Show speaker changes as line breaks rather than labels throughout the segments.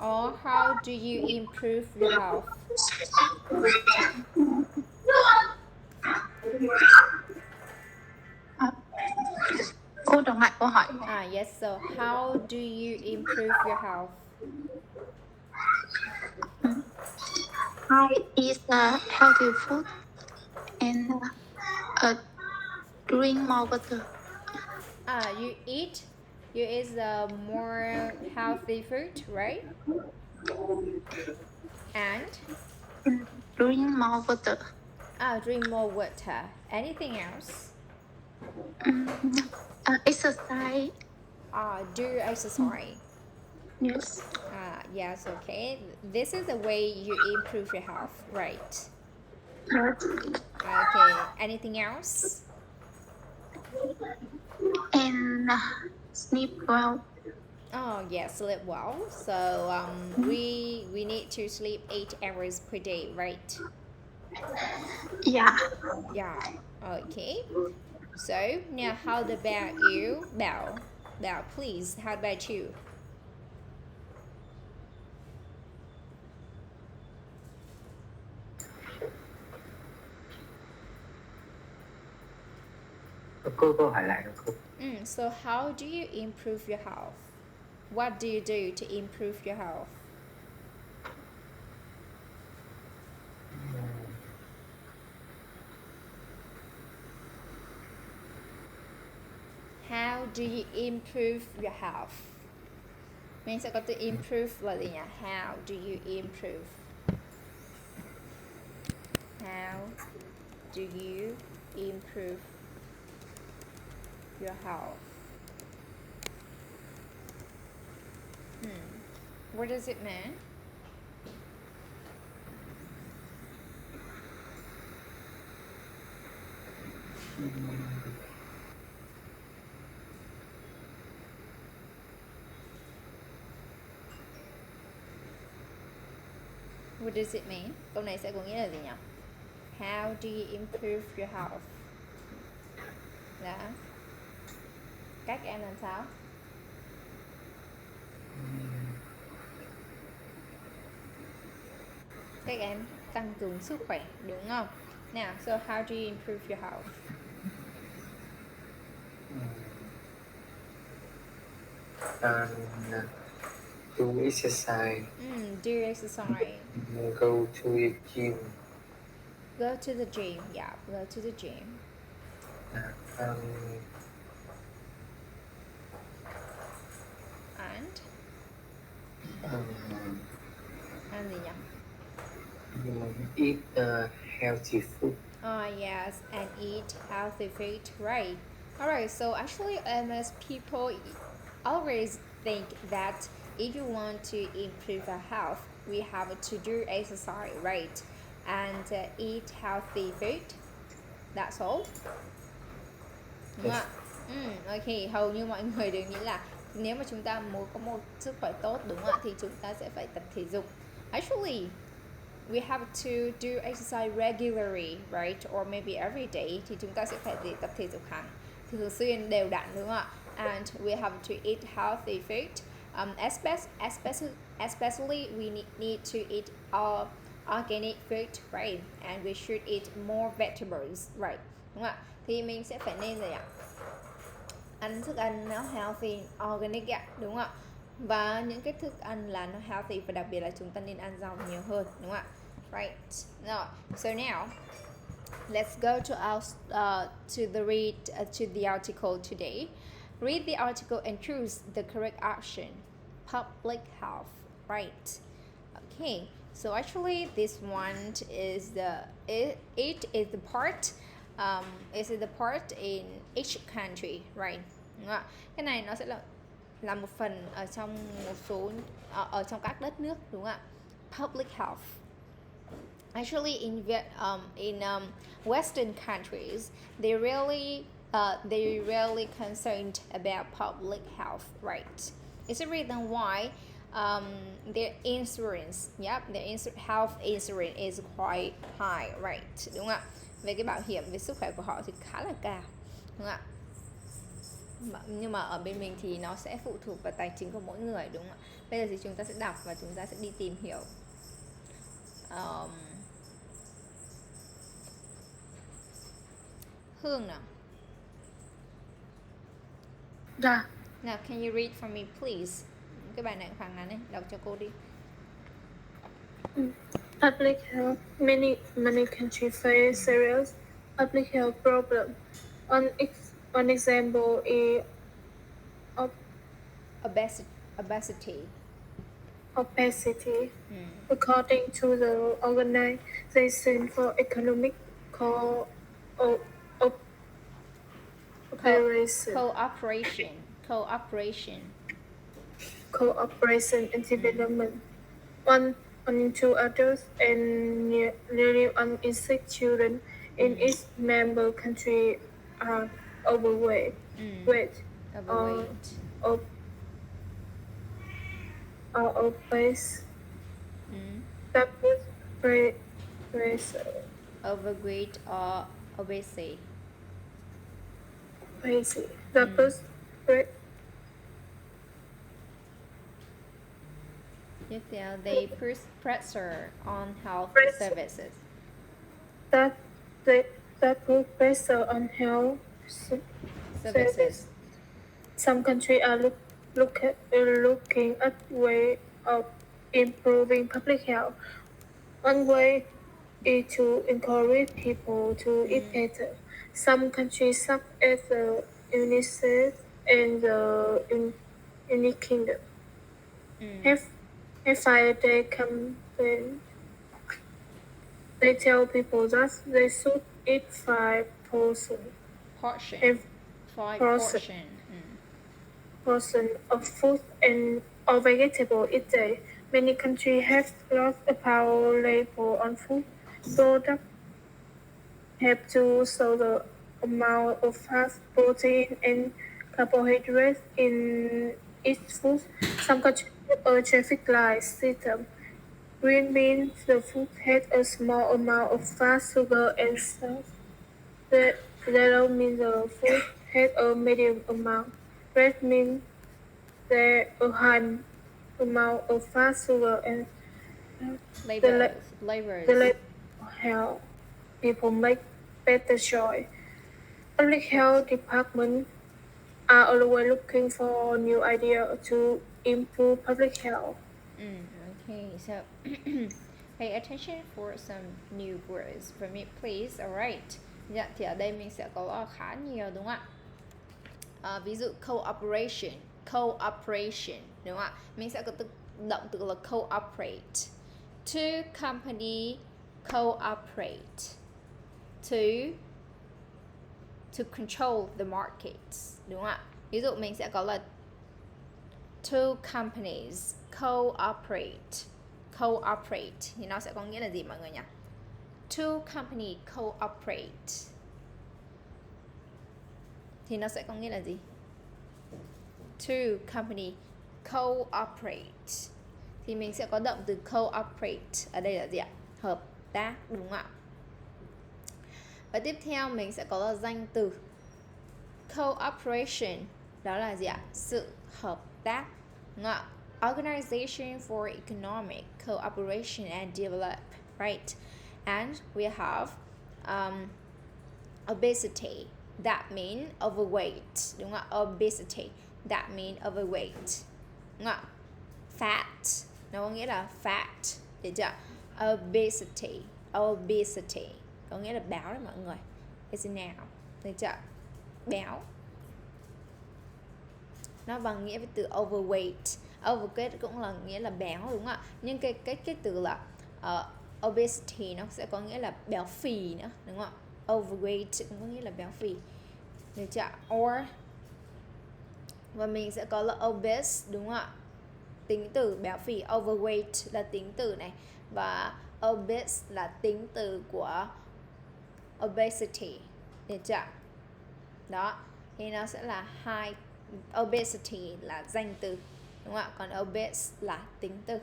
Or how do you improve your health?
Cô đọc lại câu hỏi.
Yes, so how do you improve your health?
I eat healthy food and drink more water.
You eat more healthy food, right? And
Drink more water.
drink more water. Anything else?
Exercise.
Do exercise.
Yes.
Yes, okay. This is the way you improve your health, right?
Yes.
Okay. Anything else?
And sleep well.
Oh yes, sleep well. So we need to sleep 8 hours per day, right?
Yeah.
Yeah. Okay. So now, how about you, Bao? Bao, please. How about you?
Cô hỏi lại được không?
So how do you improve your health? What do you do to improve your health? How do you improve your health? Mình sẽ có từ improve là gì nhỉ? How do you improve? How do you improve your health? What does it mean? What does it mean? Câu này sẽ có nghĩa là gì nhỉ? How do you improve your health? Đó. Các em làm sao? Các em tăng cường sức khỏe, đúng không? Nào, so how do you improve your health?
Do exercise.
Do exercise.
Go to the gym.
Go to the gym. Yeah, go to the gym. And gì nhỉ?
Eat healthy food.
Yes, and eat healthy food, right? Alright, so actually most people always think that if you want to improve our health, we have to do exercise, right? And eat healthy food. That's all. Đúng không ạ? Ok, hầu như mọi người đều nghĩ là nếu mà chúng ta muốn có một sức khỏe tốt, đúng không ạ, thì chúng ta sẽ phải tập thể dục. Actually, we have to do exercise regularly, right? Or maybe every day, thì chúng ta sẽ phải tập thể dục thường xuyên, đều đặn, đúng không ạ? And we have to eat healthy food. Especially we need to eat organic food, right? And we should eat more vegetables, right? Đúng không ạ? Thì mình sẽ phải nên gì ạ? Ăn thức ăn nó healthy, organic ạ, đúng không ạ? Và những cái thức ăn là nó healthy, và đặc biệt là chúng ta nên ăn rau nhiều hơn, đúng không ạ? Right. No. So now let's go to the article today. Read the article and choose the correct action. Public health, right? Okay. So actually, this one is it is the part is the part in each country, right? Đúng không ạ? Cái này nó sẽ là một phần ở trong một số ở trong các đất nước, đúng không ạ? Public health. Actually, in Western countries, they really concerned about public health, right? It's the reason why their insurance, their health insurance is quite high, right? Đúng không ạ? Về cái bảo hiểm về sức khỏe của họ thì khá là cao, đúng không ạ? Nhưng mà ở bên mình thì nó sẽ phụ thuộc vào tài chính của mỗi người, đúng không ạ? Bây giờ thì chúng ta sẽ đọc và chúng ta sẽ đi tìm hiểu. Hương nào.
Dạ.
Now, can you read for me, please? Cái bài này khoảng ngắn này, đọc cho cô đi.
Public health. Many countries face serious public health problems. One example is
Obesity.
obesity. According to the Organization for Economic Cooperation and Development. One in two adults and nearly 1 in 6 children in each member country are overweight. Or obese. That puts pressure.
Overweight or obesity.
That puts
Tiếp theo, they put pressure on health services.
That puts pressure on health services. Some countries are looking at ways of improving public health. One way is to encourage people to eat better. Some countries, such as the United States and the United Kingdom, have filed a campaign. They tell people that they should eat 5 portions of fruit and or vegetable each day. Many countries have lost a power label on food products have to show the amount of fat, protein, and carbohydrates in each food. Some countries have a traffic light system. Green means the food has a small amount of fat, sugar, and salt. Yellow means the food has a medium amount. Red means there a high amount of fat, sugar, and
Labels.
the label help people make better choice. Public health departments are always looking for new ideas to improve public health.
Okay, so pay attention for some new words for me, please. Alright. Dạ, thì ở đây mình sẽ có khá nhiều, đúng không ạ? Ví dụ cooperation, đúng không ạ? Mình sẽ có động từ là cooperate. Two company cooperate to control the markets, đúng không ạ? Ví dụ mình sẽ có là two companies cooperate thì nó sẽ có nghĩa là gì mọi người nhỉ? Two company cooperate thì nó sẽ có nghĩa là gì? Two company cooperate thì mình sẽ có động từ cooperate ở đây là gì ạ? Hợp tác, đúng không ạ? Và tiếp theo mình sẽ có là danh từ cooperation, đó là gì ạ? Sự hợp tác, đúng không ạ? Organization for Economic Cooperation and Development, right? And we have obesity, that means overweight, đúng không ạ? Obesity, that means overweight, đúng không ạ? Fat, nó có nghĩa là fat, được chưa? Obesity có nghĩa là béo đấy mọi người. Is now, được chưa? Béo. Nó bằng nghĩa với từ overweight. Overweight cũng là nghĩa là béo, đúng không ạ? Nhưng cái từ là obesity nó sẽ có nghĩa là béo phì nữa, đúng không ạ? Overweight cũng có nghĩa là béo phì, được chưa? Or và mình sẽ có là obese, đúng không ạ? Tính từ béo phì. Overweight là tính từ này, và obese là tính từ của obesity, được chưa? Đó, thì nó sẽ là hai. Obesity là danh từ, đúng không ạ? Còn obese là tính từ.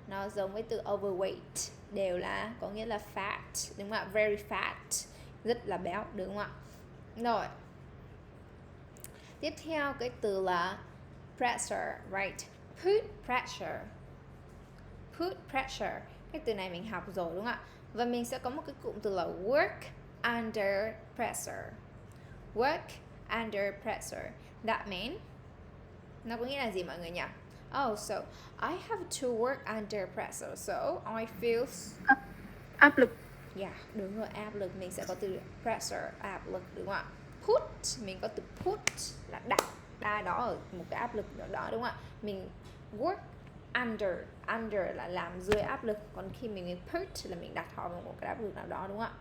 Nó giống với từ overweight, đều là có nghĩa là fat, đúng không ạ? Very fat, rất là béo, đúng không ạ? Rồi. Tiếp theo cái từ là pressure, right? Put pressure. Put pressure. Cái từ này mình học rồi đúng không ạ? Và mình sẽ có một cái cụm từ là work under pressure. Work under pressure. That means, nó có nghĩa là gì mọi người nhỉ? Oh, so I have to work under pressure, so I feel
áp lực.
Yeah, đúng rồi, áp lực. Mình sẽ có từ pressure, áp lực đúng không ạ? Put, mình có từ put là đặt đó ở một cái áp lực đó đúng không ạ? Mình work under là làm dưới áp lực, còn khi mình put là mình đặt họ vào một cái áp lực nào đó đúng không ạ?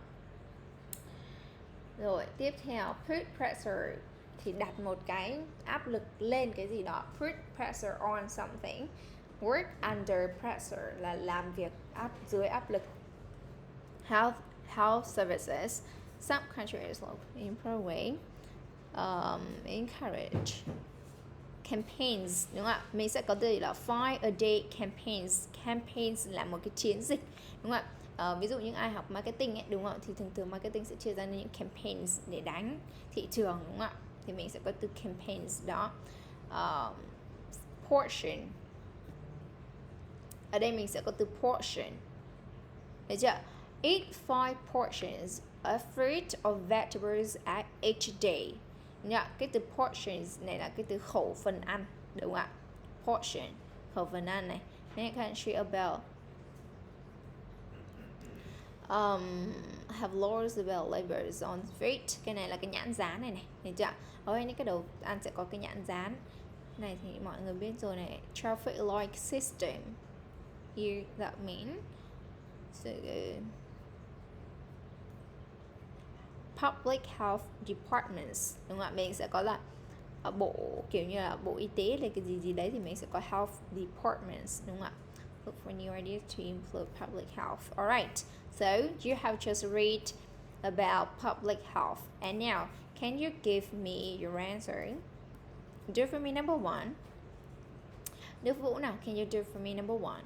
Rồi tiếp theo put pressure thì đặt một cái áp lực lên cái gì đó. Put pressure on something. Work under pressure là làm việc dưới áp lực. Health services. Some countries employ encourage campaigns, đúng không ạ? Mình sẽ có từ là fight a day campaigns. Campaigns là một cái chiến dịch, đúng không ạ? Ví dụ những ai học marketing ấy, đúng không ạ? Thì thường marketing sẽ chia ra những campaigns để đánh thị trường, đúng không ạ? Thì mình sẽ có từ campaigns đó. Portion. Ở đây mình sẽ có từ portion. Được chưa? Eat 5 portions of fruit or vegetables at each day. Cái từ portions này là cái từ khẩu phần ăn, đúng không ạ? Portion, khẩu phần ăn này. Many countries about have laws about labors on fruit. Cái này là cái nhãn dán này, được chưa? Ở đây những cái đồ ăn sẽ có cái nhãn dán này thì mọi người biết rồi này. Traffic light system. Here that means so, public health departments, đúng không ạ? Mình sẽ có là bộ kiểu như là bộ y tế là cái gì đấy thì mình sẽ có health departments, đúng không ạ? Look for new ideas to improve public health. Alright, so you have just read about public health, and now can you give me your answer? Do for me number 1. Đức Vũ nào, can you do for me number 1?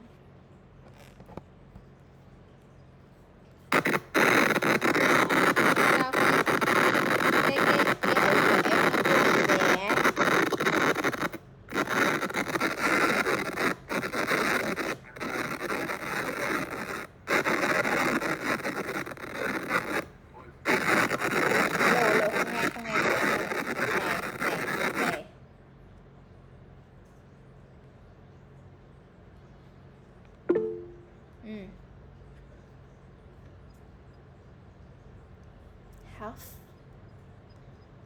Health.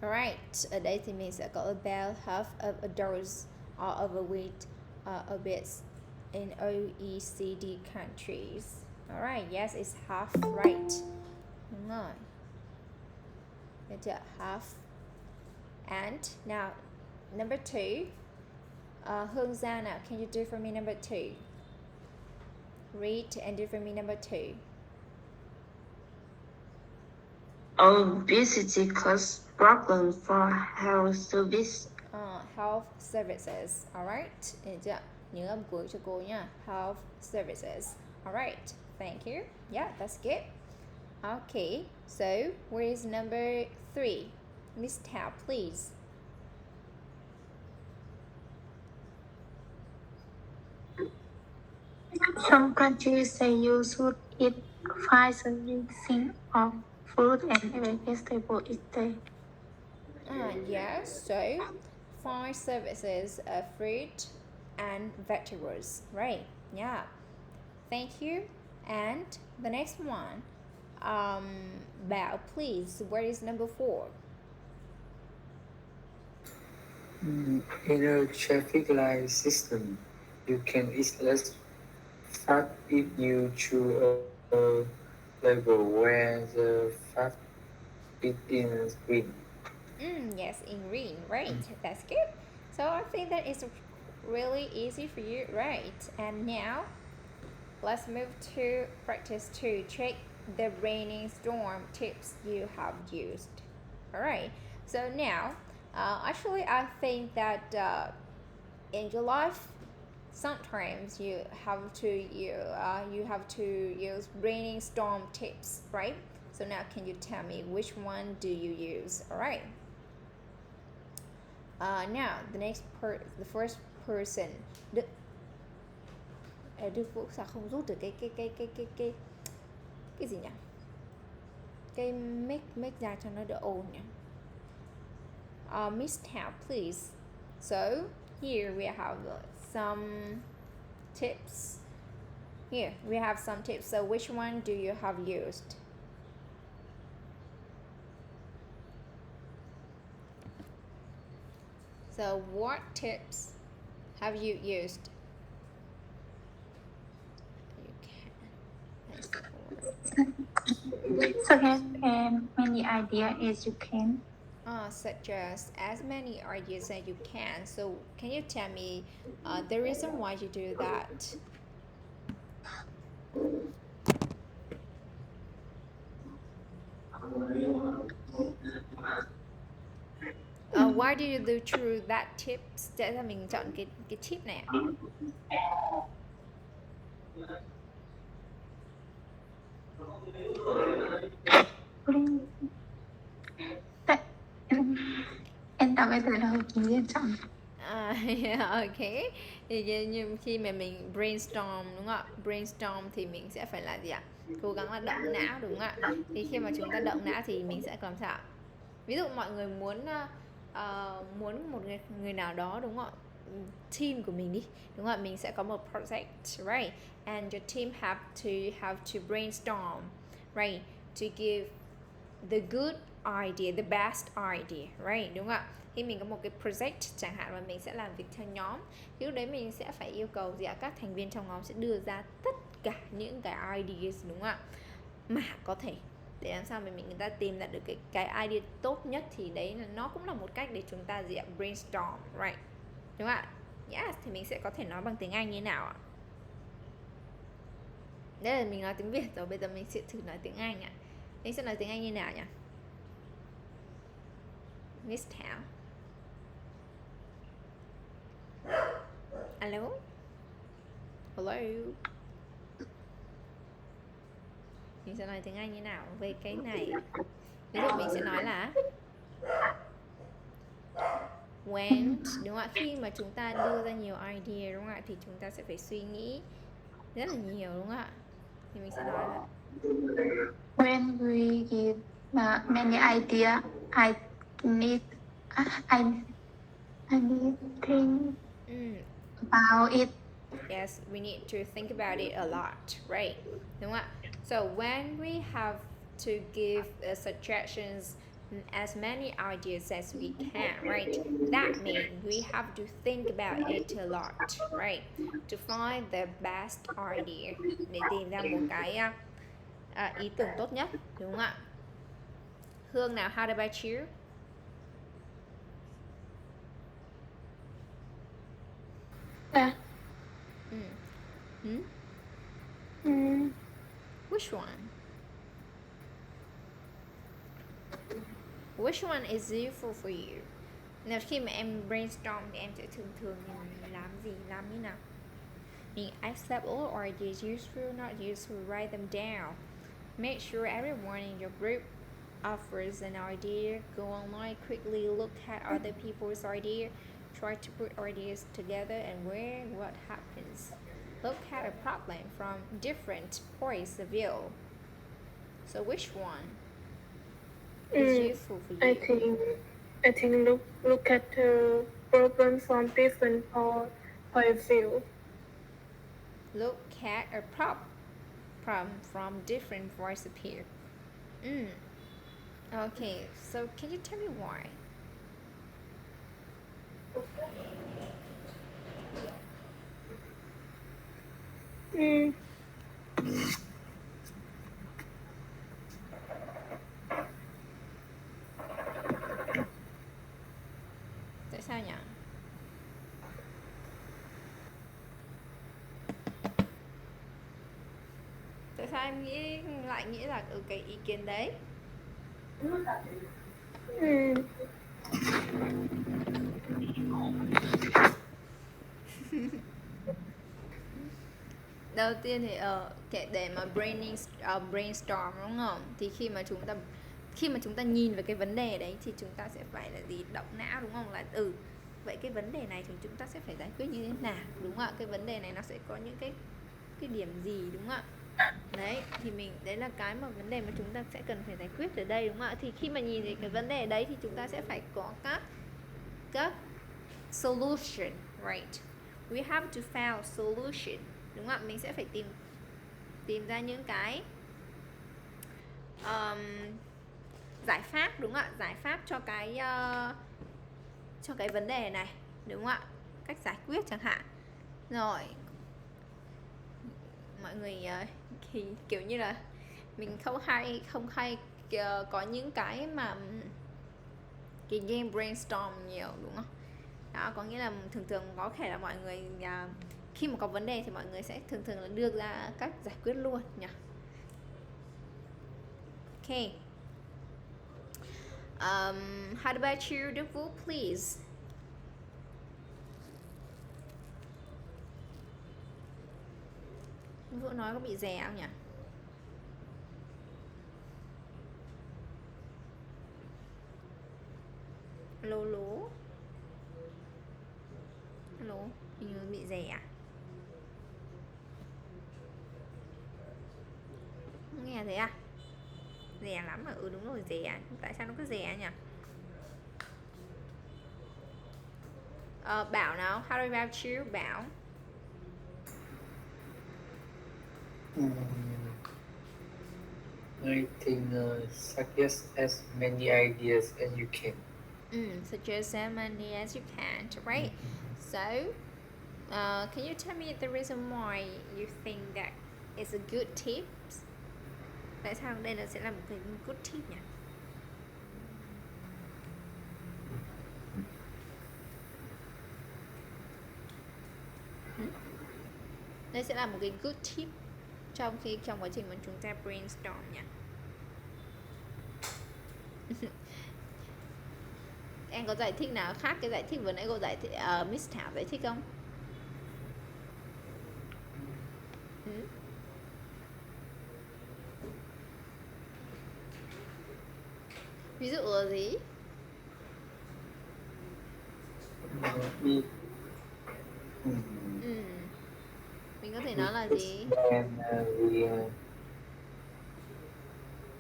Alright, ở đây thì mình sẽ có about half of adults are overweight or obese in OECD countries. Alright, yes, it's half right. Đúng rồi. Được chưa? Half. And now, number 2. Hương Gia nào, can you do for me number 2? Read and do for me number 2.
Obesity causes problems for health service.
Health services. Alright. Được chưa? Nhớ âm cuối cho cô nha. Health services. Alright. Thank you. Yeah, that's good. Okay. So, where is number 3? Miss Tao, please.
Some countries say you should eat 5 servings of fruit and vegetables each day.
Yes, so 5 services of fruit and vegetables, right? Yeah, thank you. And the next one, Bao, please, where is number 4?
In a traffic light system, you can eat less fat if you choose a label where the fat is in green.
Yes, in green, right? That's good. So I think that is really easy for you, right? And now, let's move to practice 2. Check the raining storm tips you have used. Alright, so now, actually I think that in your life, sometimes you have to use raining storm tips, right? So now can you tell me which one do you use? Alright. Now the first person. Đức Vũ sao không rút được cái gì nhỉ? Cái make ra cho nó đỡ ồn nhỉ? Miss Tao, please. So here we have some tips. Here we have some tips. So which one do you have used? So what tips have you used? You can.
So have many ideas as you can.
Such as many ideas as you can. So can you tell me the reason why you do that? Why do you do through that tips? Để là mình chọn cái tip này.
Tại em tao bây giờ là hợp lý em chọn.
Yeah, ok. Thì như khi mà mình brainstorm đúng không ạ? Brainstorm thì mình sẽ phải là gì ạ? Cố gắng là động não đúng không ạ? Thì khi mà chúng ta động não thì mình sẽ làm sao? Ví dụ mọi người muốn một người nào đó đúng không ạ? Team của mình đi đúng không ạ? Mình sẽ có một project, right? And your team have to brainstorm, right? To give the good idea, the best idea, right? Đúng không ạ? Khi mình có một cái project chẳng hạn và mình sẽ làm việc theo nhóm thì lúc đấy mình sẽ phải yêu cầu gì ạ? Các thành viên trong nhóm sẽ đưa ra tất cả những cái ideas đúng không ạ? Mà có thể để làm sao mà người ta tìm ra được cái idea tốt nhất thì đấy là nó cũng là một cách để chúng ta gì ạ? Brainstorm, right? Đúng không ạ? Yes, thì mình sẽ có thể nói bằng tiếng Anh như thế nào ạ? Đây là mình nói tiếng Việt rồi, bây giờ mình sẽ thử nói tiếng Anh ạ. Mình sẽ nói tiếng Anh như nào nhỉ? Miss Thảo. Alo. Hello. Mình sẽ nói tiếng Anh như nào về cái này? Ví dụ mình sẽ nói là when, đúng không ạ? Khi mà chúng ta đưa ra nhiều idea đúng không ạ? Thì chúng ta sẽ phải suy nghĩ rất là nhiều đúng không ạ? Thì mình sẽ nói là
When we give many ideas, I need think about it.
Yes, we need to think about it a lot, right? Đúng không ạ? So when we have to give suggestions as many ideas as we can, right? That means we have to think about it a lot, right? To find the best idea để tìm ra một cái ý tưởng tốt nhất, đúng không ạ? Hương nào, how about you? Which one? Which one is useful for you? Nếu khi mà em brainstorm thì em sẽ thường làm gì, làm như nào? Mình accept all ideas, useful, not useful, write them down. Make sure everyone in your group offers an idea. Go online quickly, look at other people's idea. Try to put ideas together and where what happens. Look at a problem from different points of view. So which one is useful for you?
I think look at the problem from different point of view.
Look at a problem from different points of view. Okay, so can you tell me why? Tại sao nhỉ? Tại sao em lại nghĩ là cái ý kiến đấy? Đầu tiên thì để mà brainstorm đúng không? Thì khi mà chúng ta khi mà chúng ta nhìn về cái vấn đề đấy thì chúng ta sẽ phải là gì, động não, đúng không, là vậy cái vấn đề này thì chúng ta sẽ phải giải quyết như thế nào, đúng không ạ, cái vấn đề này nó sẽ có những cái điểm gì, đúng không ạ. Đấy thì đấy là cái mà vấn đề mà chúng ta sẽ cần phải giải quyết ở đây, đúng không ạ. Thì khi mà nhìn thấy cái vấn đề đấy thì chúng ta sẽ phải có các solution, right, we have to find solution, đúng không ạ. Mình sẽ phải tìm ra những cái giải pháp, đúng không ạ, giải pháp cho cái vấn đề này, đúng không ạ, cách giải quyết chẳng hạn. Rồi mọi người thì kiểu như là mình không hay có những cái mà cái game brainstorm nhiều, đúng không. Đó có nghĩa là thường có thể là mọi người khi mà có vấn đề thì mọi người sẽ thường là đưa ra cách giải quyết luôn nhỉ. Okay. How about you, Đức Vũ, please? Đức Vũ nói có bị rè không nhỉ? Hello, hình như bị rè à? Không nghe thấy à? Rè lắm mà, đúng rồi, rè. Tại sao nó cứ rè nhỉ? Bảo nào, how about you, Bảo?
I think suggest as many ideas as you can.
Suggest as many as you can, right? So, can you tell me the reason why you think that is a good tip? Tại sao đây sẽ là một cái good tip nhỉ? Đây sẽ là một cái good tip trong quá trình mà chúng ta brainstorm nhỉ. Em có giải thích nào khác cái giải thích vừa nãy cô giải thích, Miss Thảo giải thích không? Ví dụ là gì? Mình có thể nói là gì?
And we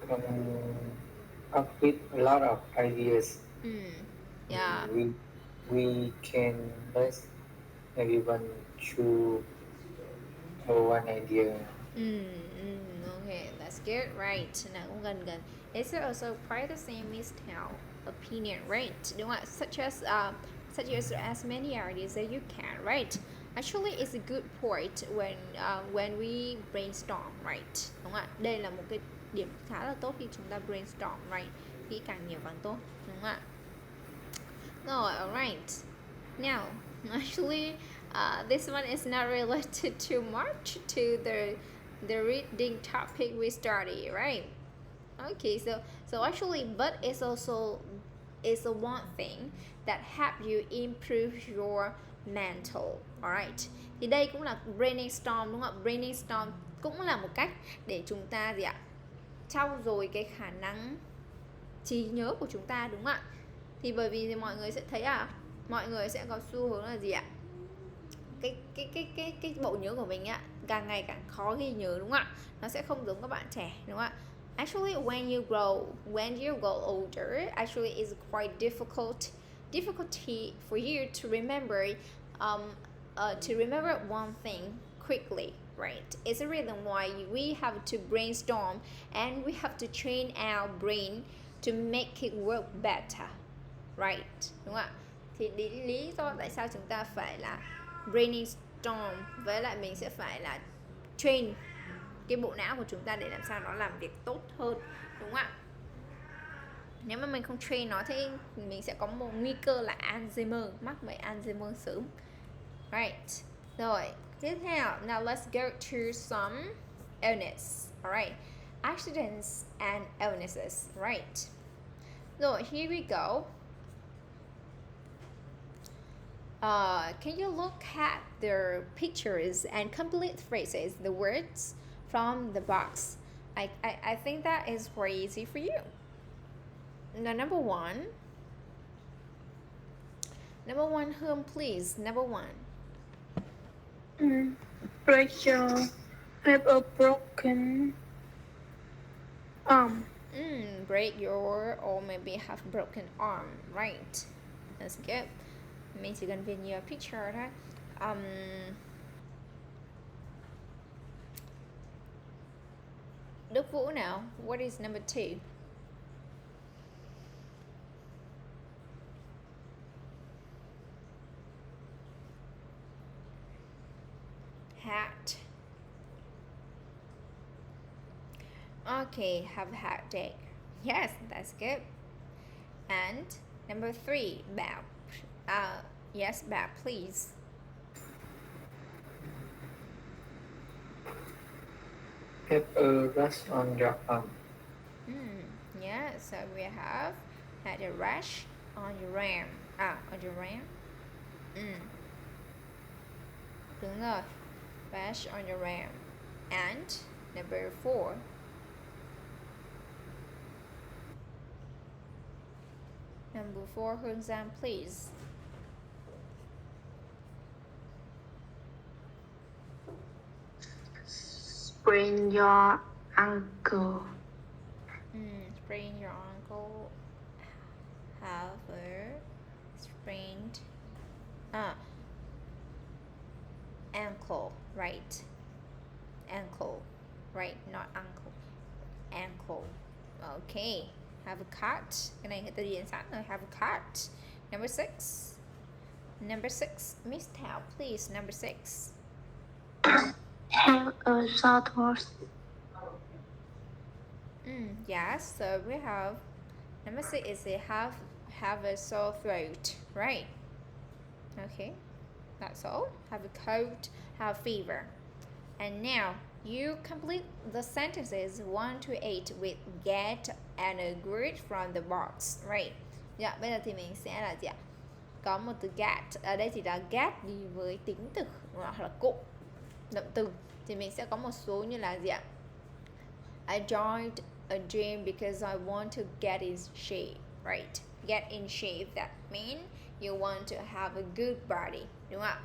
come up with a lot of ideas.
Yeah.
We can let everyone choose one idea.
Okay, that's good, right. Nào cũng gần. It's also quite the same Miss Thảo opinion, right? Đúng không ạ? Such as many ideas that you can, right? Actually, it's a good point when we brainstorm, right? Đúng không ạ? Đây là một cái điểm khá là tốt khi chúng ta brainstorm, right? Nghĩ càng nhiều càng tốt, đúng không ạ? Rồi, alright. Now, actually, this one is not related too much to the reading topic we study, right? Okay, so actually, but it's a one thing that help you improve your mental, alright. Thì đây cũng là brainstorm, đúng không ạ? Brainstorm cũng là một cách để chúng ta gì ạ? Trau dồi cái khả năng trí nhớ của chúng ta, đúng không ạ? Thì bởi vì thì mọi người sẽ thấy mọi người sẽ có xu hướng là gì ạ? Cái bộ nhớ của mình càng ngày càng khó ghi nhớ, đúng không ạ? Nó sẽ không giống các bạn trẻ, đúng không ạ? Actually, when you grow older, actually it's quite difficulty for you to remember one thing quickly, right? It's a reason why we have to brainstorm and we have to train our brain to make it work better, right? Đúng không ạ? Thì lý do tại sao chúng ta phải là brainstorm, với lại mình sẽ phải là train cái bộ não của chúng ta để làm sao nó làm việc tốt hơn, đúng không ạ? Nếu mà mình không train nó thì mình sẽ có một nguy cơ là Alzheimer, mắc bệnh Alzheimer sớm, right? Rồi tiếp theo, now let's go to some illness, alright, accidents and illnesses, right? Rồi here we go. Can you look at the pictures and complete phrases, the words from the box? I think that is very easy for you. Now, number one. Number one, whom please? Number one.
Break your have a broken arm.
Break your or maybe have broken arm, right? That's good. Mình chỉ cần viết nhiều picture thôi. Đức Vũ now. What is number two? Hat. Okay, have hat day. Yes, that's good. And number three, Bảo. Yes, Bảo, please.
Have a rash on your arm.
Yeah, so we have had a rash on your arm. On your arm. Đúng rồi. Rash on your arm. And number four. Number four, Hương Giang, please.
Sprain your ankle.
Sprain your ankle. Have a sprained ankle, right? Ankle, right? Not uncle. Ankle. Okay. Have a cut. Cái này người ta điền sẵn rồi. Have a cut. Number six. Number six. Miss Thảo, please. Number six.
Have a sore throat.
Yes. So we have number six is a have a sore throat, right? Okay. That's all. Have a cold. Have fever. And now you complete the sentences 1 to 8 with get and agreed from the box, right? Dạ, bây giờ thì mình sẽ là gì ạ? Có một từ get, ở đây thì là get đi với tính từ hoặc là cụm động từ, thì mình sẽ có một số như là gì ạ? I joined a gym because I want to get in shape, right? Get in shape, that means you want to have a good body, đúng không ạ?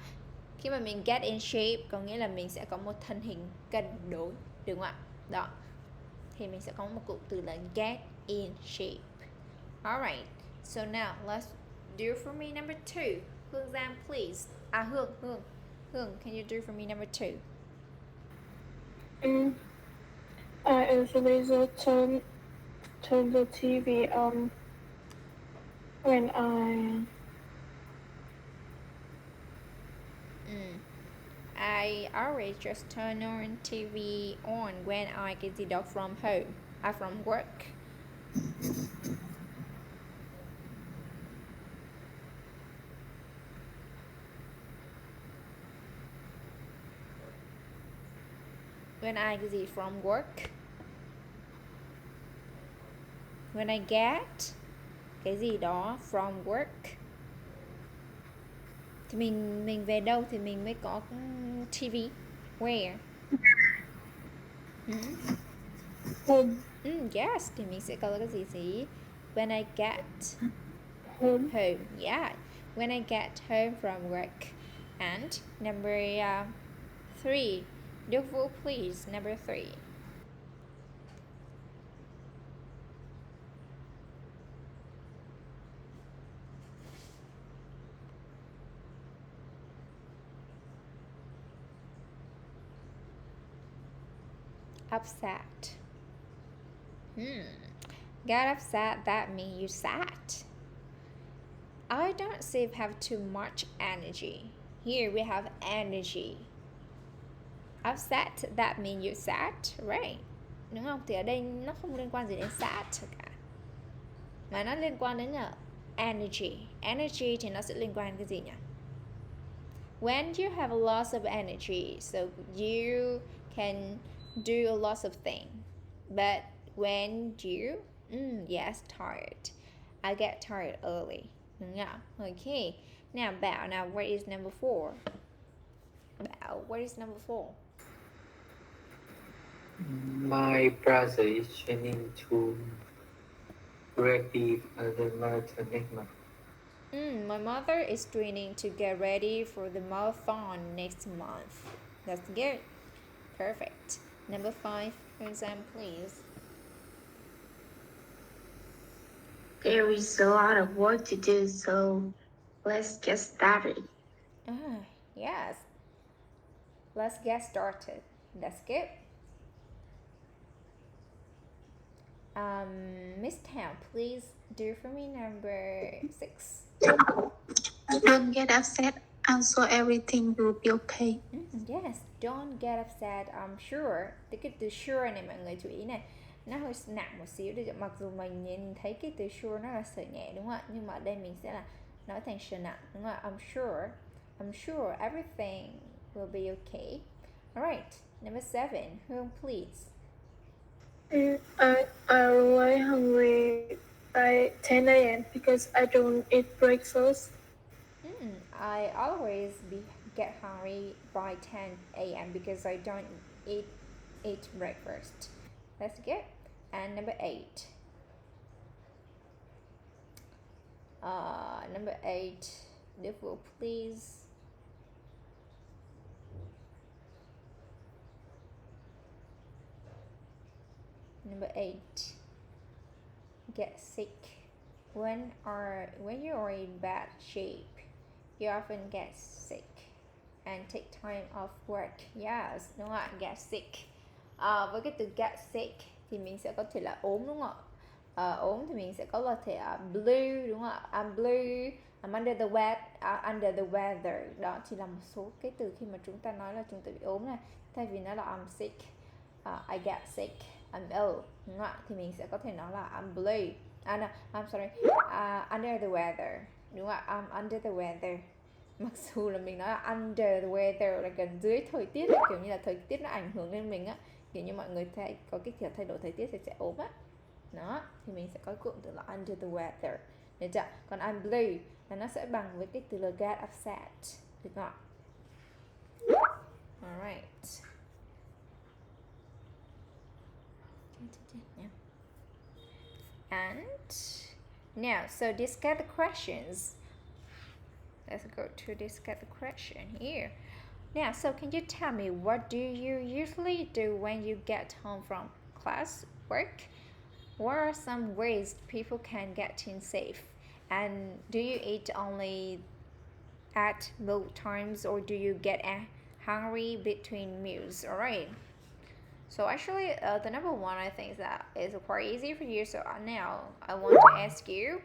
Khi mà mình get in shape có nghĩa là mình sẽ có một thân hình cân đối, đúng không ạ? Đó. Thì mình sẽ có một cụm từ là get in shape. Alright. So now let's do for me number 2. Hương Giang, please. Hương, can you do for me number 2?
I usually turn the TV on when
I always just turn on TV on when I get the dog from home. From work. When I get from work. When I get cái gì đó from work. Thì mình về đâu thì mình mới có TV. Where?
home.
Yes, thì mình sẽ có cái gì? When I get
Home.
Yeah, when I get home from work. And number 3. Đức Vũ, please. Number 3. Upset. Got upset, that means you sad. I don't seem to have too much energy. Here we have energy. Upset, that means you sad, right? Đúng không? Thì ở đây nó không liên quan gì đến sad cả, mà nó liên quan đến là energy. Energy thì nó sẽ liên quan đến cái gì nhỉ? When you have a loss of energy, so you can do a lot of things. But when you, yes, tired. I get tired early. Yeah, okay. Now, Bảo, now what is number 4? Bảo, what is number 4?
My brother is training to ready for the marathon next month.
My mother is training to get ready for the marathon next month. That's good. Perfect. Number 5, exam, please.
There is a lot of work to do, so let's get started.
Yes. Let's get started. That's good. Miss Tam, please do for me number 6.
Don't get upset. I'm sure everything will be okay.
Yes, don't get upset, I'm sure. Cái từ sure này mọi người chú ý này, nó hơi nặng một xíu, mặc dù mình nhìn thấy cái từ sure nó là sợ nhẹ đúng không ạ, nhưng mà ở đây mình sẽ là nói thành sự nặng đúng không ạ. I'm sure everything will be okay. Alright, number 7, Hương, please.
I arrive hungry by 10 a.m. because I don't eat breakfast.
I always get hungry by 10 a.m. because I don't eat breakfast. That's good. And number 8. Number 8, Devil, please. Number 8, get sick. When you are in bad shape, you often get sick and take time off work. Yes, đúng không ạ? Get sick. Với cái từ get sick thì mình sẽ có thể là ốm đúng không ạ? Ốm thì mình sẽ có là thể blue đúng không ạ? I'm blue, I'm under the weather. Đó chỉ là một số cái từ khi mà chúng ta nói là chúng ta bị ốm này. Thay vì nói là I'm sick, I get sick, I'm ill đúng không ạ? Thì mình sẽ có thể nói là I'm blue. No, I'm sorry, under the weather đúng không ạ? I'm under the weather. Mặc dù là mình nói là under the weather là gần dưới thời tiết, kiểu như là thời tiết nó ảnh hưởng lên mình á, kiểu như mọi người thấy có cái kiểu thay đổi thời tiết thì sẽ ốm á. Đó, thì mình sẽ có cụm từ là under the weather, được chưa? Còn I'm blue là nó sẽ bằng với cái từ là get upset, được không ạ? Alright. And now, so discuss the questions. Let's go to discuss the question here. Now, so can you tell me, what do you usually do when you get home from class, work? What are some ways people can get in safe? And do you eat only at meal times, or do you get hungry between meals? All right. So actually, the number 1 I think that is quite easy for you. So now I want to ask you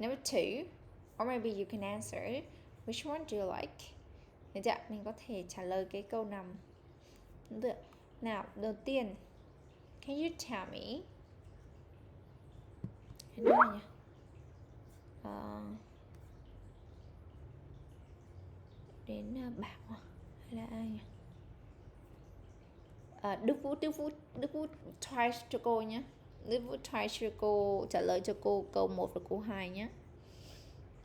number 2, or maybe you can answer. Which one do you like? Dạ, mình có thể trả lời cái câu nằm. Được. Nào, đầu tiên, can you tell me? Đến Bảo hay là ai nhỉ? Đức Vũ try cho cô nhé. Đức Vũ try cho cô trả lời cho cô câu 1 và câu 2 nhé.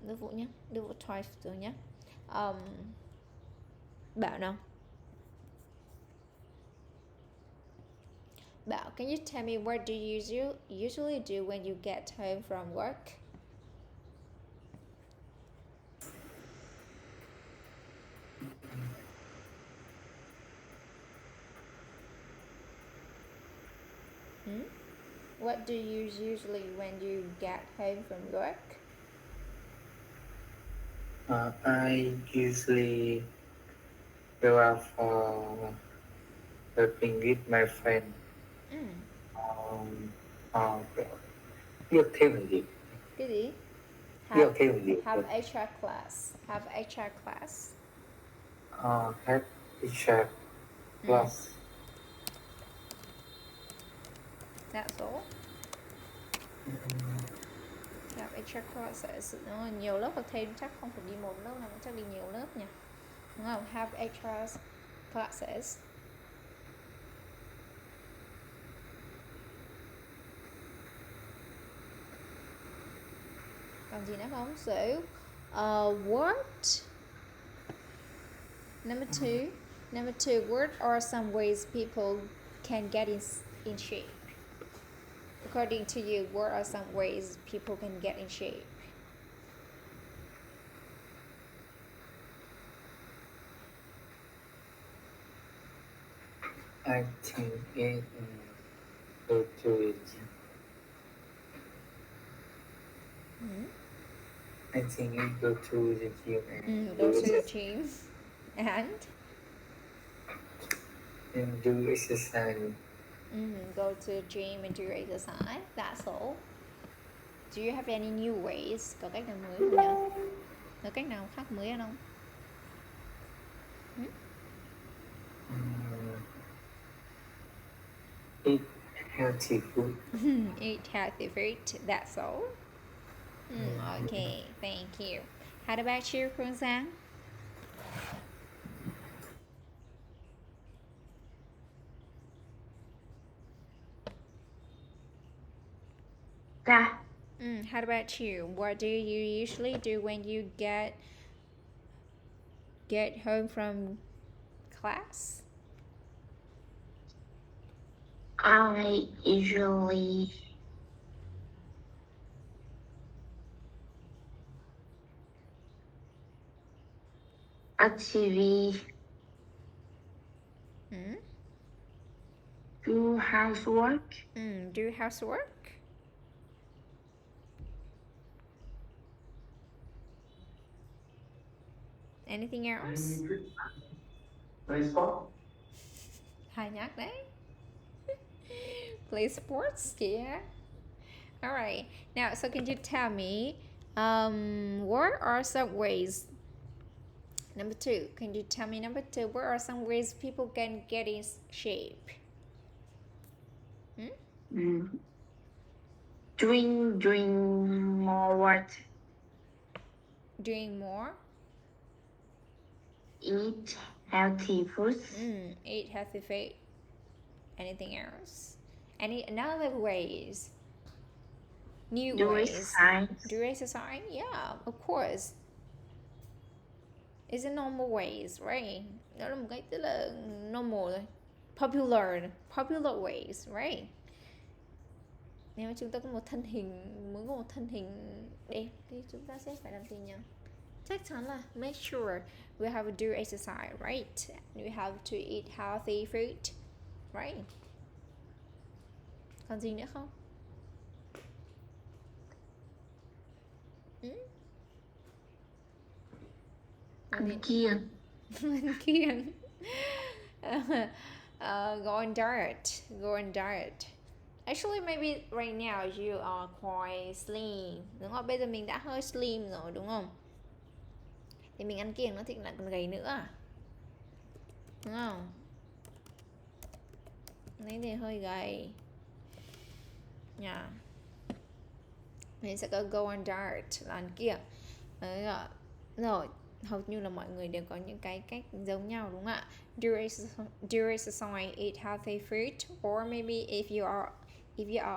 Đức Vũ nhé. Đức Vũ try rồi nhé. Bảo nào. Bảo, can you tell me what do you usually do when you get home from work? What do you usually when you get home from work?
I usually go out for helping with my friend. Biết thêm gì?
Cái gì?
Biết thêm gì?
Have HR class. Have HR class.
Have HR class.
That's all. Have HR classes. Nó nhiều lớp học thêm, chắc không phải đi một lớp nào, chắc đi nhiều lớp nha. Đúng không? Have HR classes. Còn gì nữa không? So, what? Number 2, what are some ways people can get in shape? according to you, what are some ways people can get in shape?
I think it go to the gym. I think it go to the gym and
Go to the gym and
do exercise.
Go to the gym and do exercise. That's all. Do you have any new ways? Có cách nào mới không nhỉ? Có cách nào khác mới không?
Eat healthy food.
Eat healthy food. That's all. Okay, thank you. How about you, Phương Giang?
Yeah.
How about you? What do you usually do when you get home from class?
I usually watch TV, do housework.
Do housework? Anything else?
Play sport.
Hay nhắc đấy. Play sports, yeah. All right. Now, so can you tell me, what are some ways? Number 2. Can you tell me number 2? What are some ways people can get in shape?
Doing more what?
Doing more.
Eat healthy foods.
Eat healthy food. Anything else? Any another ways? New
Do
ways.
exercise.
Do exercise? Yeah, of course. It's a normal ways, right? Đó là một cái tức là normal, popular ways, right? Nếu mà chúng ta có một thân hình, muốn có một thân hình đẹp thì chúng ta sẽ phải làm gì nhỉ? Chắc chắn là make sure we have to do exercise, right? We have to eat healthy food, right? Còn gì nữa không?
Ăn kiêng.
Kiêng. Go on diet. Go on diet. Actually, maybe right now you are quite slim, đúng không? Bây giờ mình đã hơi slim rồi, đúng không? Thì mình ăn kiêng nó thì lại còn gầy nữa, đúng không? Đấy thì hơi gầy. Yeah. Mình sẽ có go on diet là ăn kiêng. Rồi, hầu như là mọi người đều có những cái cách giống nhau, đúng không ạ? Do exercise, eat healthy food, or maybe if you are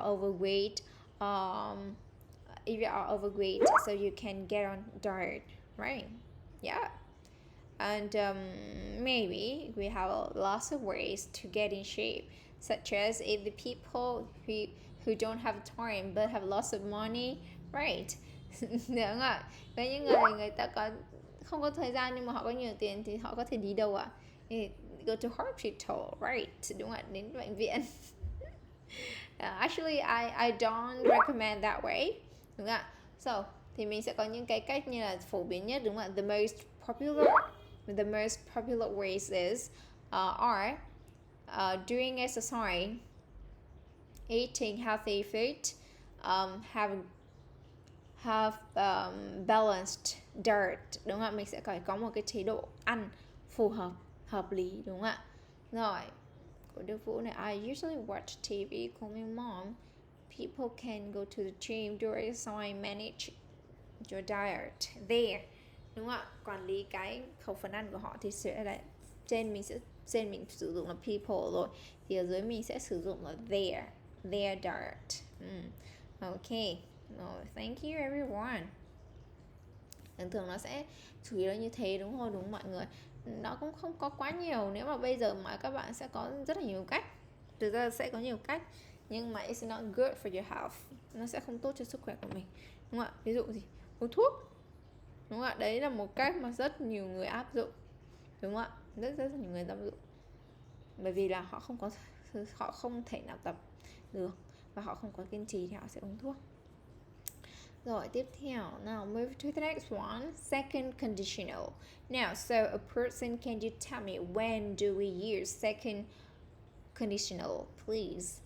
overweight, so you can get on diet, right? Yeah. And maybe we have lots of ways to get in shape, such as if the people who don't have time but have lots of money, right? Đúng không ạ? Có những người ta có không có thời gian nhưng mà họ có nhiều tiền thì họ có thể đi đâu ạ? Go to hospital, right? Đúng không ạ? Đến bệnh viện. Actually, I don't recommend that way, đúng không ạ? So thì mình sẽ có những cái cách như là phổ biến nhất, đúng không ạ? The most popular ways is are doing exercise, eating healthy food, have balanced diet, đúng không ạ? Mình sẽ phải có một cái chế độ ăn phù hợp, hợp lý, đúng không ạ? Rồi, của Đức Vũ này, I usually watch TV, call me mom. People can go to the gym, do exercise, manage your diet there, đúng không ạ? Quản lý cái khẩu phần ăn của họ thì sẽ là trên mình sử dụng là people rồi, thì ở dưới mình sẽ sử dụng là their diet. Okay. Thank you everyone. Thường nó sẽ chủ yếu là như thế, đúng không mọi người? Nó cũng không có quá nhiều. Nếu mà bây giờ mà các bạn sẽ có rất là nhiều cách. Thực ra sẽ có nhiều cách. nhưng mà it's not good for your health, nó sẽ không tốt cho sức khỏe của mình, đúng không ạ? Ví dụ gì, uống thuốc, đúng không ạ? Đấy là một cách mà rất nhiều người áp dụng, đúng không ạ? Rất nhiều người áp dụng, bởi vì là họ không thể nào tập được và họ không có kiên trì thì họ sẽ uống thuốc. Rồi tiếp theo, now move to the next one, second conditional. Now, so a person, can you tell me when do we use second conditional, please?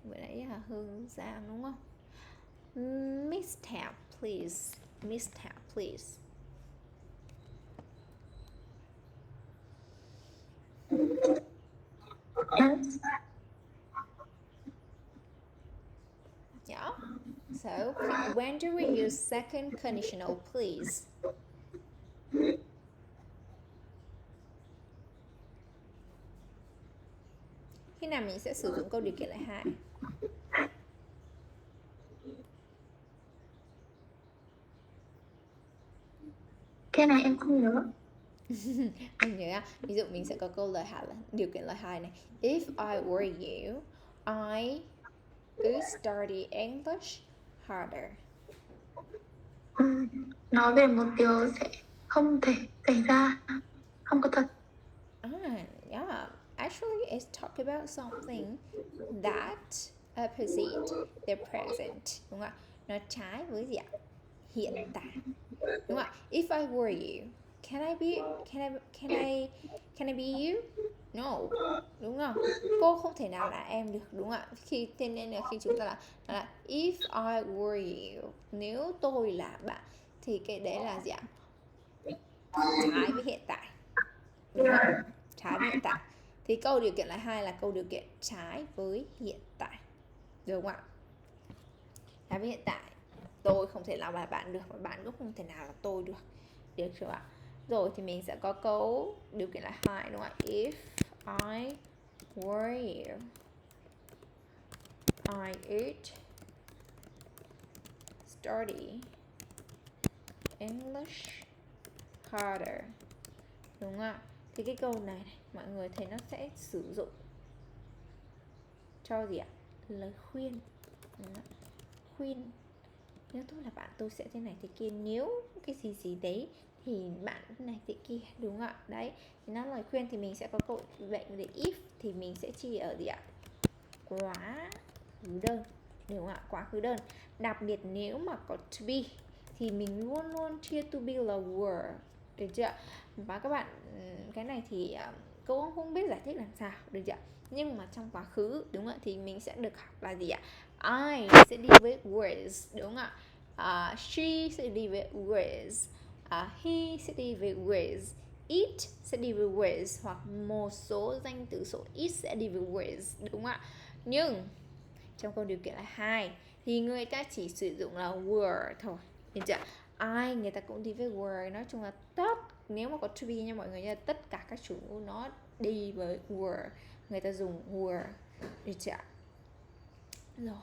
Vừa nãy là Hương Giang đúng không? Mishap, please. Mishap, please. Yeah. So, when do we use second conditional, please? Khi nào mình sẽ sử dụng câu điều kiện loại 2?
Cái này em không nhớ.
Anh nhớ, ví dụ mình sẽ có câu lời hạ điều kiện lời 2 này. If I were you, I would study English harder.
Nói về một điều sẽ không thể xảy ra, không có thật.
Yeah, actually it's talk about something that opposite the present, đúng không ạ? Nó trái với gì ạ? Hiện tại, đúng không ạ? If I were you, can I be you? No, đúng không? Cô không thể nào là em được, đúng không ạ? Thế nên là khi chúng ta là if I were you, nếu tôi là bạn, thì cái đấy là gì ạ? Trái với hiện tại, đúng không ạ? Trái với hiện tại. Thì câu điều kiện là 2 là câu điều kiện trái với hiện tại, được không ạ? Trái với hiện tại, tôi không thể nào là bạn được và bạn cũng không thể nào là tôi được, được chưa ạ? Rồi thì mình sẽ có câu điều kiện là 2, đúng không ạ? If I were you, I would study English harder, đúng không ạ? Thì cái câu này mọi người thấy nó sẽ sử dụng cho gì ạ? Lời khuyên, khuyên. Nếu tôi là bạn tôi sẽ thế này thế kia, nếu cái gì đấy thì bạn thế này thế kia, đúng không ạ? Đấy, thì nó lời khuyên thì mình sẽ có câu vậy để if thì mình sẽ chi ở gì ạ? Quá khứ đơn, đúng không ạ? Quá khứ đơn. Đặc biệt nếu mà có to be thì mình luôn luôn chia to be là were, được chưa? Và các bạn, cái này thì cô không biết giải thích làm sao, được chưa? Nhưng mà trong quá khứ, đúng không ạ? Thì mình sẽ được học là gì ạ? I sẽ đi với was, đúng không ạ? She sẽ đi với was, he sẽ đi với was, it sẽ đi với was, hoặc một số danh từ số it sẽ đi với was, đúng không ạ? Nhưng trong câu điều kiện là 2 thì người ta chỉ sử dụng là were thôi, được chưa? I người ta cũng đi với were, nói chung là nếu mà có to be nha mọi người nha, tất cả các chủ ngữ nó đi với were, người ta dùng were, được chưa? Rồi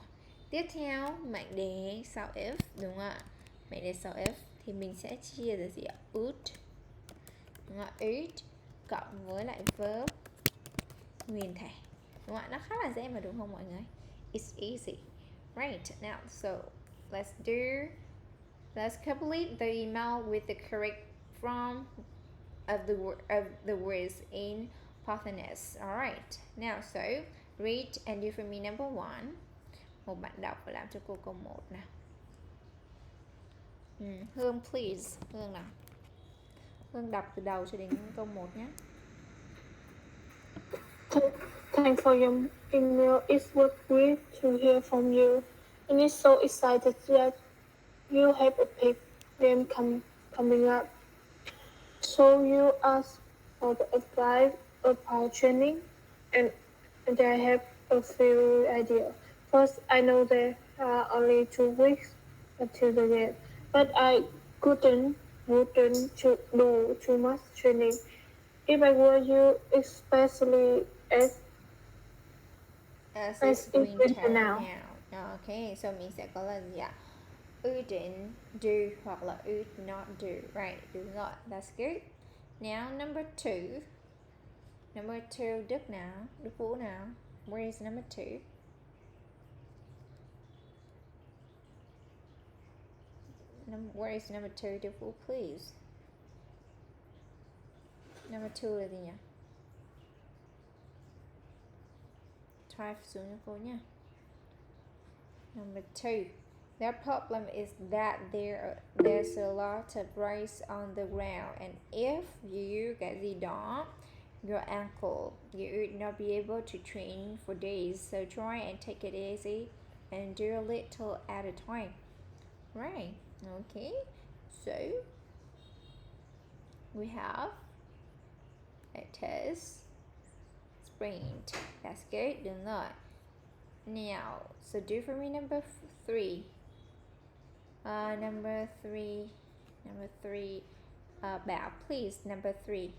tiếp theo mệnh đề sau if, đúng không ạ? Mệnh đề sau if thì mình sẽ chia ra gì ạ? Would, đúng không ạ? Would cộng với lại verb nguyên thể, đúng không ạ? Nó khá là dễ mà, đúng không mọi người? It's easy, right? Now, so let's complete the email with the correct form of the words in partners. All right. Now, so read and do for me number 1. Một bạn đọc và làm cho cô câu 1 nào. Hương, please. Hương nào. Hương đọc từ đầu cho đến câu 1 nhé.
Thanks for your email. It was great to hear from you. And it's so excited that you have a big game coming up. So you asked for the advice about training, and I have a few ideas. First, I know there are only 2 weeks until the game, but I wouldn't do too much training. If I were you, especially as
It's
it's winter now.
Okay, so mình sẽ có là gì ạ? Wouldn't do hoặc là would not do, right? Đúng rồi, that's good. Now number 2. Đức nào, Đức Vũ nào. Where is number 2? Where is number 2, the fool, please? Number 2 là gì nhỉ? Try xuống cho cô nha. Number 2. Their problem is that there's a lot of rice on the ground, and if you cái gì đó, your ankle, you would not be able to train for days. So try and take it easy and do a little at a time. Right. Okay. So we have a test sprained. That's good. Do not. Now, so do for me number 3. Number three. Bảo, please. Number 3.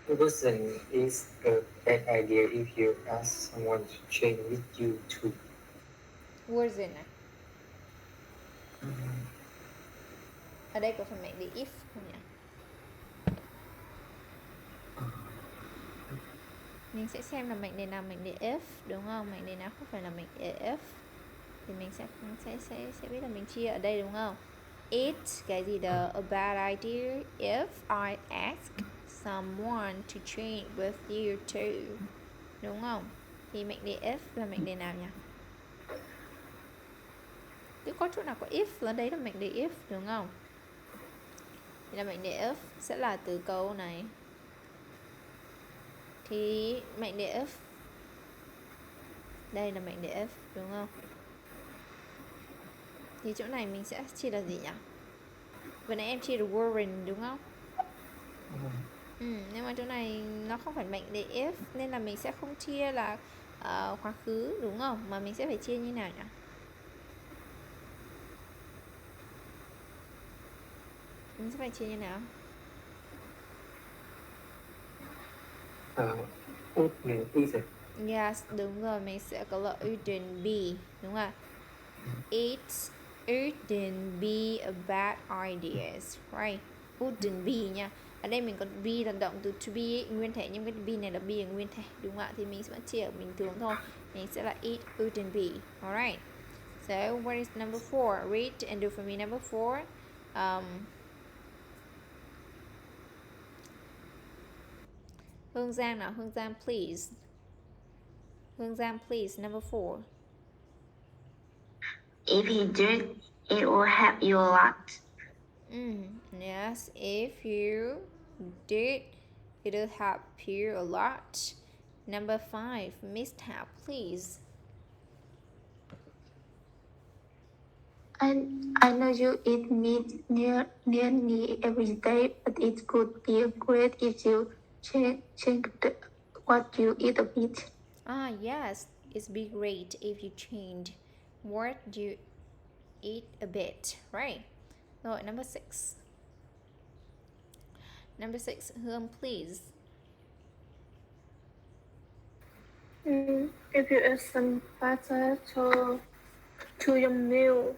Listen is a bad idea if you ask someone to train with you too.
Wasn't. Ở đây có phải mệnh đề if không nhỉ? Mình sẽ xem là mệnh đề nào mệnh đề if, đúng không? Mệnh đề nào không phải là mệnh đề if thì mình sẽ biết là mình chia ở đây, đúng không? It's cái gì đó, a bad idea if I ask someone to train with you too, đúng không? Thì mệnh đề if là mệnh đề nào nhỉ? Chứ có chỗ nào có if là đấy là mệnh đề if, đúng không? Thì là mệnh đề if sẽ là từ câu này. Thì mệnh đề if đây là mệnh đề if, đúng không? Thì chỗ này mình sẽ chia là gì nhỉ? Vừa nãy em chia được weren't, đúng không? Nhưng mà chỗ này nó không phải mệnh đề if nên là mình sẽ không chia là quá khứ, đúng không? Mà mình sẽ phải chia như nào nhỉ? Mình sẽ phải chia như nào?
Wouldn't either.
Yes, đúng rồi, mình sẽ có là wouldn't be, đúng không? It wouldn't be a bad idea, right? Wouldn't be nha. Ở đây mình có be là động từ to be ấy, nguyên thể, nhưng cái be này là be là nguyên thể, đúng không ạ? Thì mình sẽ vẫn chia ở bình thường thôi. Mình sẽ là it wouldn't be. Alright. So what is number 4? Read and do for me number 4. Hương Giang nào, Hương Giang please. Hương Giang please, number 4.
If he did, it will help you a lot.
Yes, if you did, it'll help you a lot. Number 5, mishap, please.
I know you eat meat nearly every day, but it could be great if you change what you eat a bit.
Yes, it'd be great if you changed what you eat a bit, right? So, number 6. Number 6, Hương, please.
If you add some butter to your meal,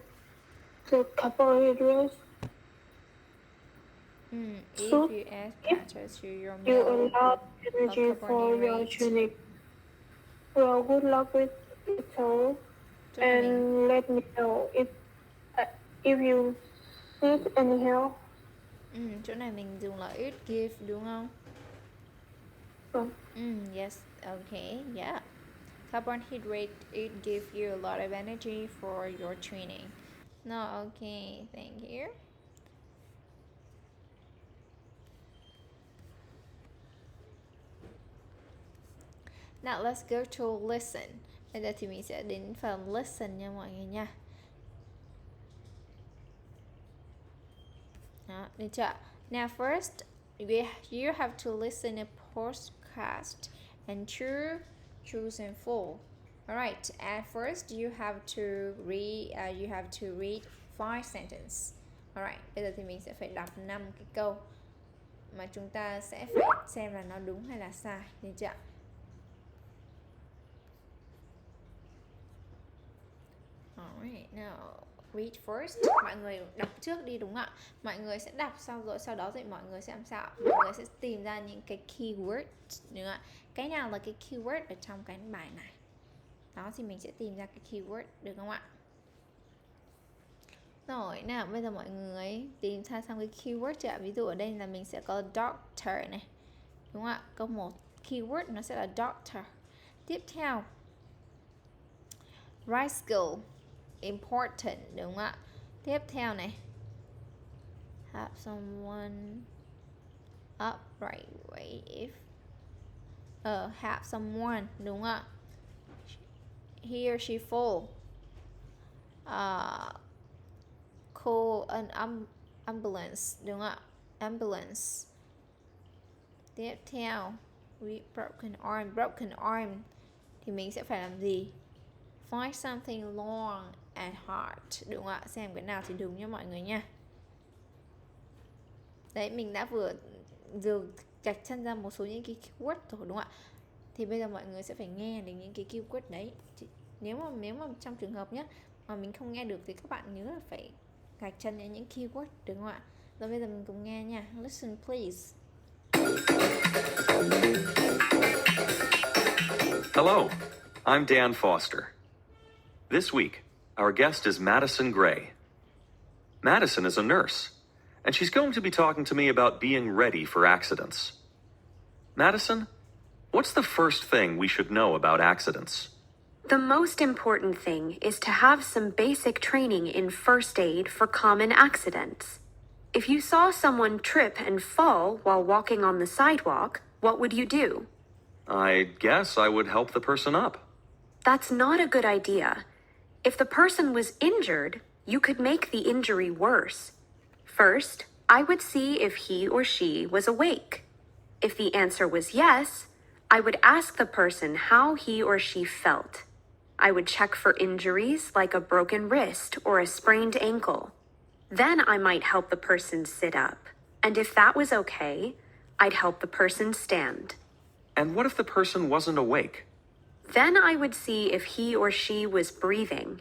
the carbohydrates.
If
So
you add butter to your
you
meal,
allow energy for your training. Well, good luck with it all, and let me know if you need any help.
Chỗ này mình dùng là it give, đúng không? Yes, okay, yeah. Carbohydrate, it gives you a lot of energy for your training. No, okay, thank you. Now let's go to listen. Bây giờ thì mình sẽ đến phần listen nha mọi người nha. Đó, được chưa? Now first, you have to listen a podcast and choose and full. Alright, at first you have to read 5 sentences. Alright, bây giờ thì mình sẽ phải đọc 5 cái câu mà chúng ta sẽ phải xem là nó đúng hay là sai, được chưa? Alright, now read first. Mọi người đọc trước đi, đúng không ạ? Mọi người sẽ đọc xong rồi sau đó thì mọi người sẽ làm sao? Mọi người sẽ tìm ra những cái keyword, đúng không ạ? Cái nào là cái keyword ở trong cái bài này. Đó thì mình sẽ tìm ra cái keyword, được không ạ? Rồi, nào bây giờ mọi người tìm ra xong cái keyword chưa ạ? Ví dụ ở đây là mình sẽ có doctor này, đúng không ạ? Câu 1 keyword nó sẽ là doctor. Tiếp theo right skill important, đúng không ạ? Tiếp theo này have someone up right way if have someone, đúng không ạ? He or she fall call an ambulance, đúng không ạ? Ambulance. Tiếp theo with broken arm thì mình sẽ phải làm gì? Find something long and hard, đúng không ạ? Xem cái nào thì đúng nha mọi người nha. Đấy, mình đã vừa gạch chân ra một số những cái keyword rồi, đúng không ạ? Thì bây giờ mọi người sẽ phải nghe đến những cái keyword đấy. Nếu mà trong trường hợp nhé mà mình không nghe được thì các bạn nhớ là phải gạch chân những keyword, đúng không ạ? Rồi bây giờ mình cùng nghe nha. Listen please.
Hello, I'm Dan Foster. This week, our guest is Madison Gray. Madison is a nurse, and she's going to be talking to me about being ready for accidents. Madison, what's the first thing we should know about accidents?
The most important thing is to have some basic training in first aid for common accidents. If you saw someone trip and fall while walking on the sidewalk, what would you do?
I guess I would help the person up.
That's not a good idea. If the person was injured, you could make the injury worse. First, I would see if he or she was awake. If the answer was yes, I would ask the person how he or she felt. I would check for injuries like a broken wrist or a sprained ankle. Then I might help the person sit up. And if that was okay, I'd help the person stand.
And what if the person wasn't awake?
Then I would see if he or she was breathing.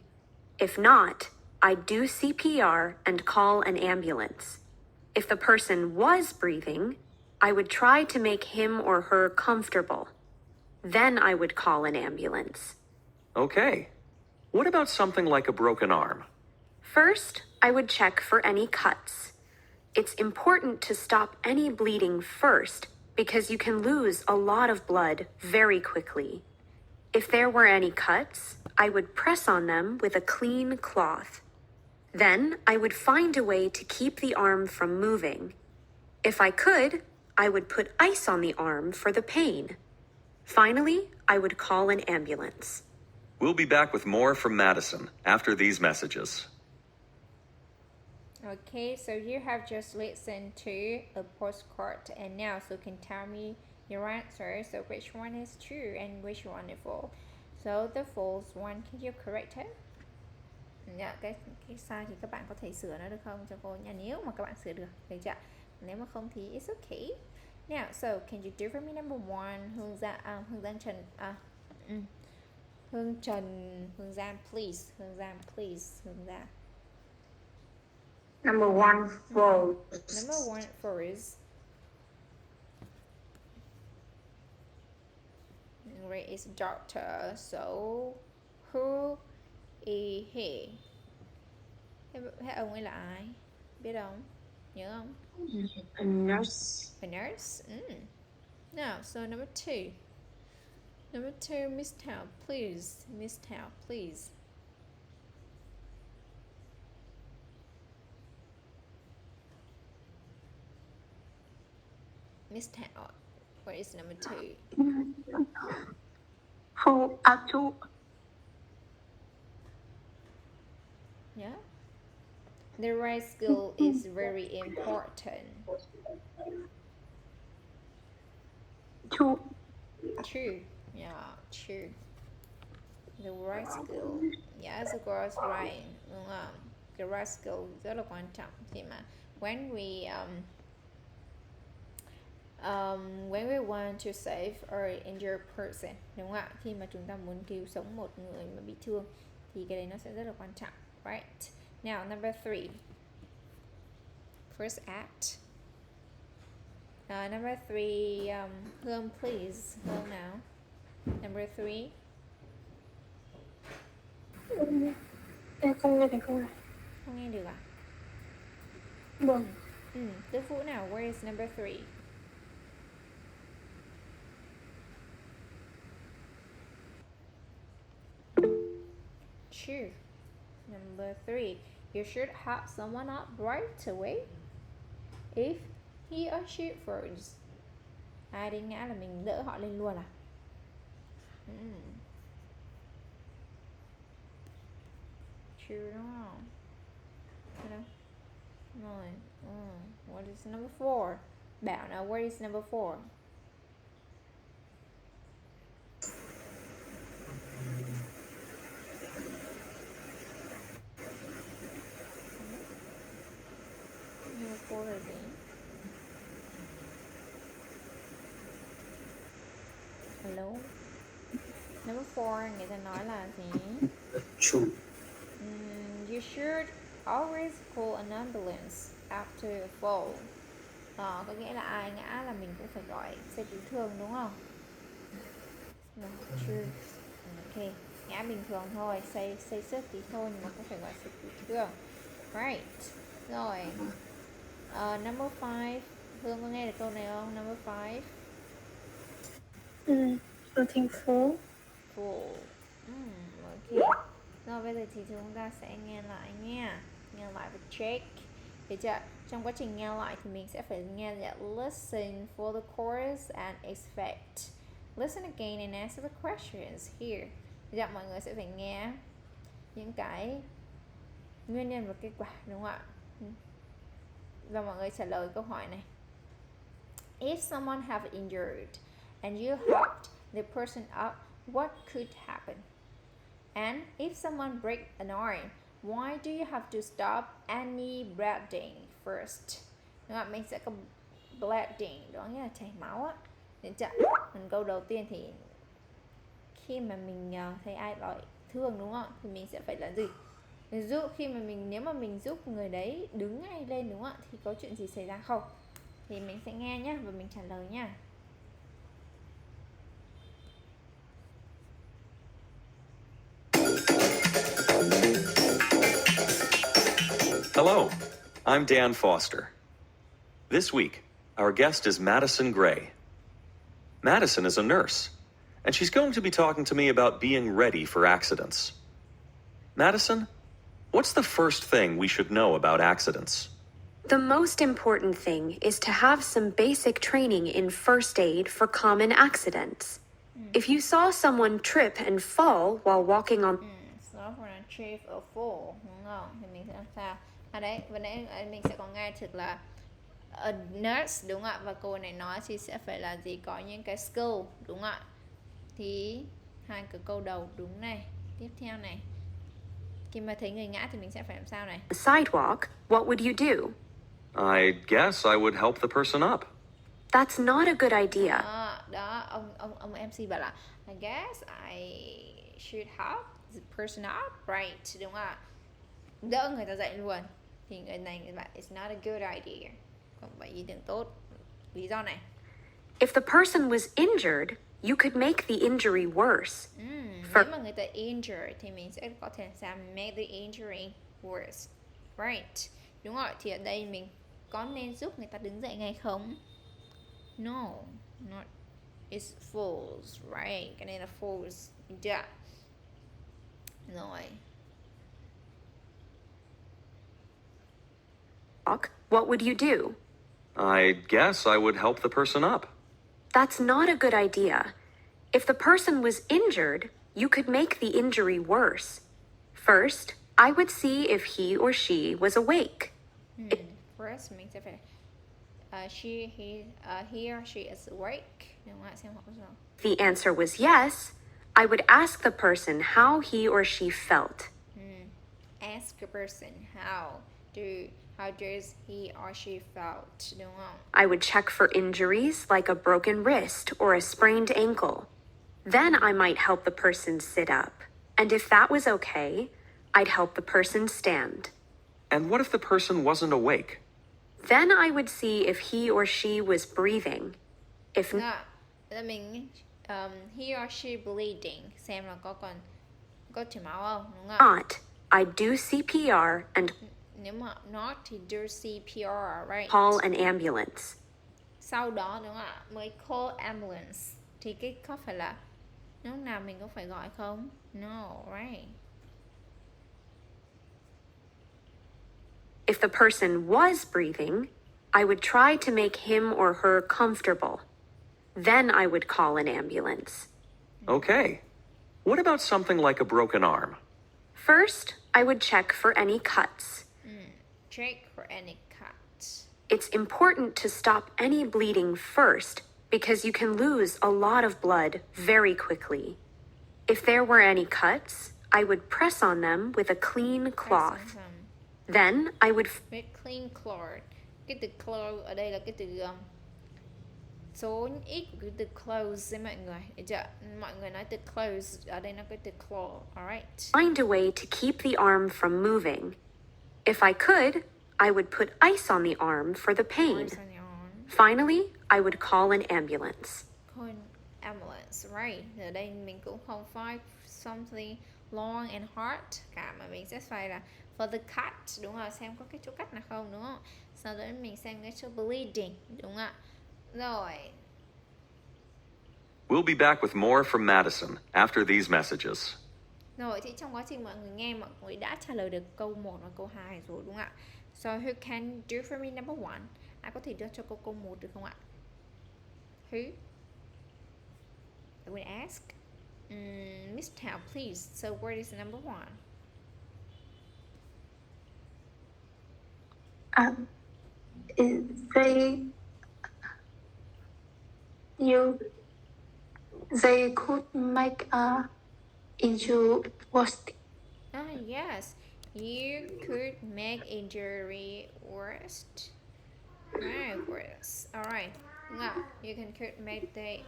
If not, I'd do CPR and call an ambulance. If the person was breathing, I would try to make him or her comfortable. Then I would call an ambulance.
Okay. What about something like a broken arm?
First, I would check for any cuts. It's important to stop any bleeding first because you can lose a lot of blood very quickly. If there were any cuts, I would press on them with a clean cloth. Then I would find a way to keep the arm from moving. If I could, I would put ice on the arm for the pain. Finally, I would call an ambulance.
We'll be back with more from Madison after these messages.
Okay, so you have just listened to a postcard and now so you can tell me your answer. So which one is true and which one is false? So the false one, can you correct it? Dạ, cái sai thì các bạn có thể sửa nó được không cho cô nha, nếu mà các bạn sửa được, được chưa? Nếu mà không thì it's okay. Now, so can you do for me number one? Hương Giang, please. Hương Giang.
Number one, false.
Number one, false. Ray is a doctor, so who is he? Thế ông ấy là ai? Biết không? Nhớ không?
A nurse.
A nurse? Now, so number two. Number two, Miss Tao, please. Miss Tao, please. Miss Tao, what is number two?
Two.
Yeah. The right skill is very important.
Two.
True. Yeah, true. The right skill. Yes, the girl's right. Đúng không? The right skill rất là quan trọng khi mà when we want to save or injure person, đúng không ạ? Khi mà chúng ta muốn cứu sống một người mà bị thương thì cái đấy nó sẽ rất là quan trọng, right? Now, number 3. First act. Number 3, Hương, please. Hương now. Number 3.
Em không nghe thấy câu này.
Không nghe được à?
Vâng.
Tư Vũ nào, where is number 3? Sure. Number 3. You should help someone up right away if he or she falls. Ai đi ngã là mình đỡ họ lên luôn à? Sure đúng không? Rồi. What is number 4? Bảo nào, where is number 4? Number 4 là gì? Hello? Number 4 người ta nói là gì?
True.
You should always call an ambulance after a fall. Có nghĩa là ai ngã là mình cũng phải gọi xe cứu thương đúng không? True. Ok, ngã bình thường thôi, say sức tí thôi nhưng mà cũng phải gọi xe cứu thương. Right. Rồi. Number 5. Hương có nghe được câu này không? Number 5.
I think 4.
Ok. Rồi bây giờ thì chúng ta sẽ nghe lại nha. Nghe lại và check. Được chưa? Trong quá trình nghe lại thì mình sẽ phải nghe lại listen for the chorus and expect. Listen again and answer the questions here. Được chưa? Mọi người sẽ phải nghe những cái nguyên nhân và kết quả đúng không ạ? Và mọi người trả lời câu hỏi này. If someone have injured and you helped the person up, what could happen? And if someone break an arm, why do you have to stop any bleeding first? Đúng không? Mình sẽ có bleeding, đó nghĩa là chảy máu á. Đến chậm. Câu đầu tiên thì khi mà mình thấy ai bị thương đúng không? Thì mình sẽ phải làm gì? Nếu mà mình giúp người đấy đứng ngay lên đúng không ạ? Thì có chuyện gì xảy ra không? Thì mình sẽ nghe nhá và mình trả lời nhá.
Hello, I'm Dan Foster. This week, our guest is Madison Gray. Madison is a nurse, and she's going to be talking to me about being ready for accidents. Madison, what's the first thing we should know about accidents?
The most important thing is to have some basic training in first aid for common accidents. If you saw someone trip and fall while walking on
Stop for a trip or fall đúng không? Thì mình sẽ làm sao? Đấy, vừa nãy mình sẽ có nghe thực là a nurse đúng không ạ? Và cô này nói thì sẽ phải là gì? Có những cái skill đúng không ạ? Thì hai cái câu đầu đúng này. Tiếp theo này. Khi mà thấy người ngã thì mình sẽ phải làm sao này?
the sidewalk, what would you do?
I guess I would help the person up.
That's not a good idea.
Đó, ông MC bảo là I guess I should help the person up, right? Đúng không ạ? Đỡ người ta dậy luôn. Thì người này người bạn it's not a good idea. Không phải ý tưởng tốt. Lý do này.
If the person was injured, you could make the injury worse.
Nếu mà người ta injured thì mình sẽ có thể làm make the injury worse, right? Đúng rồi, thì ở đây mình có nên giúp người ta đứng dậy ngay không? No, not. It's false, right? Cái này là false. Yeah. Rồi.
What would you do?
I guess I would help the person up.
That's not a good idea. If the person was injured, you could make the injury worse. First, I would see if he or she was awake.
First mình sẽ phải he or she is awake. Đúng không ạ? Xem họ có sao.
If the answer was yes, I would ask the person how he or she felt.
Ask a person how does he or she felt, đúng không?
I would check for injuries like a broken wrist or a sprained ankle. Then I might help the person sit up. And if that was okay, I'd help the person stand.
And what if the person wasn't awake?
Then I would see if he or she was breathing. If
Đúng không? Là mình he or she bleeding, xem là có chảy máu không, đúng không?
not, I do CPR and
Nếu mà not thì do CPR, right?
call an ambulance.
Sau đó đúng không ạ? Mới call ambulance. Thì cái có phải là lúc nào mình có phải gọi không? No, right?
If the person was breathing, I would try to make him or her comfortable. Then I would call an ambulance.
Okay. What about something like a broken arm?
First, I would check for any cuts.
Check for any cuts.
It's important to stop any bleeding first because you can lose a lot of blood very quickly. If there were any cuts, I would press on them with a clean cloth. Then I would
With clean cloth. Cái từ cloth ở đây là cái từ số ít của cái từ close đấy mọi người. Được chưa? Mọi người nói từ close, ở đây nó có từ claw. Alright.
find a way to keep the arm from moving. If I could, I would put ice on the arm for the pain.
Ice on your arm.
Finally, I would call an ambulance.
Call an ambulance, right? Ở đây mình cũng không phải something long and hard cả, mà mình sẽ phải là for the cut, đúng không? Xem có cái chỗ cắt nào không, đúng không? Sau đó mình xem cái chỗ bleeding, đúng không ạ? Rồi.
We'll be back with more from Madison after these messages.
Rồi thì trong quá trình mọi người nghe, mọi người đã trả lời được câu 1 và câu 2 rồi, đúng không ạ? So who can do for me number 1? Ai có thể đưa cho cô câu 1 được không ạ? Who? I will ask. Miss Tao, please. So what is number 1?
They could make a injury worse.
Yes. You could make injury worse. Right, worse. Alright. No, you could make the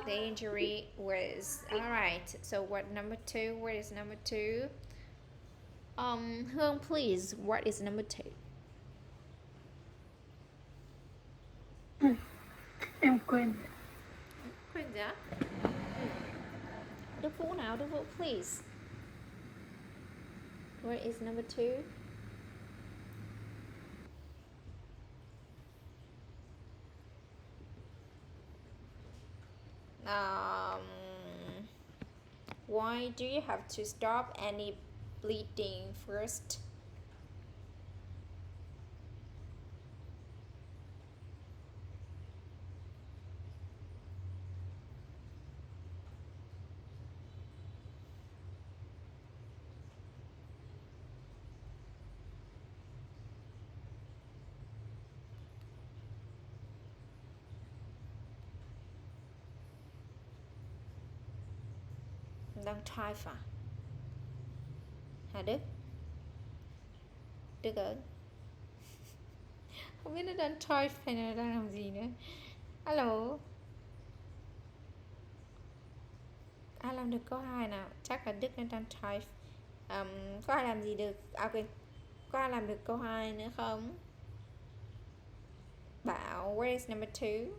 injury worse. Alright. So what number 2? What is number 2? Hương, please. What is number 2?
Em quên.
Quên dạ. Đức Vũ nào? Đức Vũ, please. What is number 2? Why do you have to stop any bleeding first? Đang try phải Hà Đức Đức ơi, không biết nó đang try hay là đang làm gì nữa. Alo, ai làm được câu 2 nào? Chắc là Đức nó đang try. Có ai làm gì được? Ok, có ai làm được câu 2 nữa không? Bảo, where is number 2?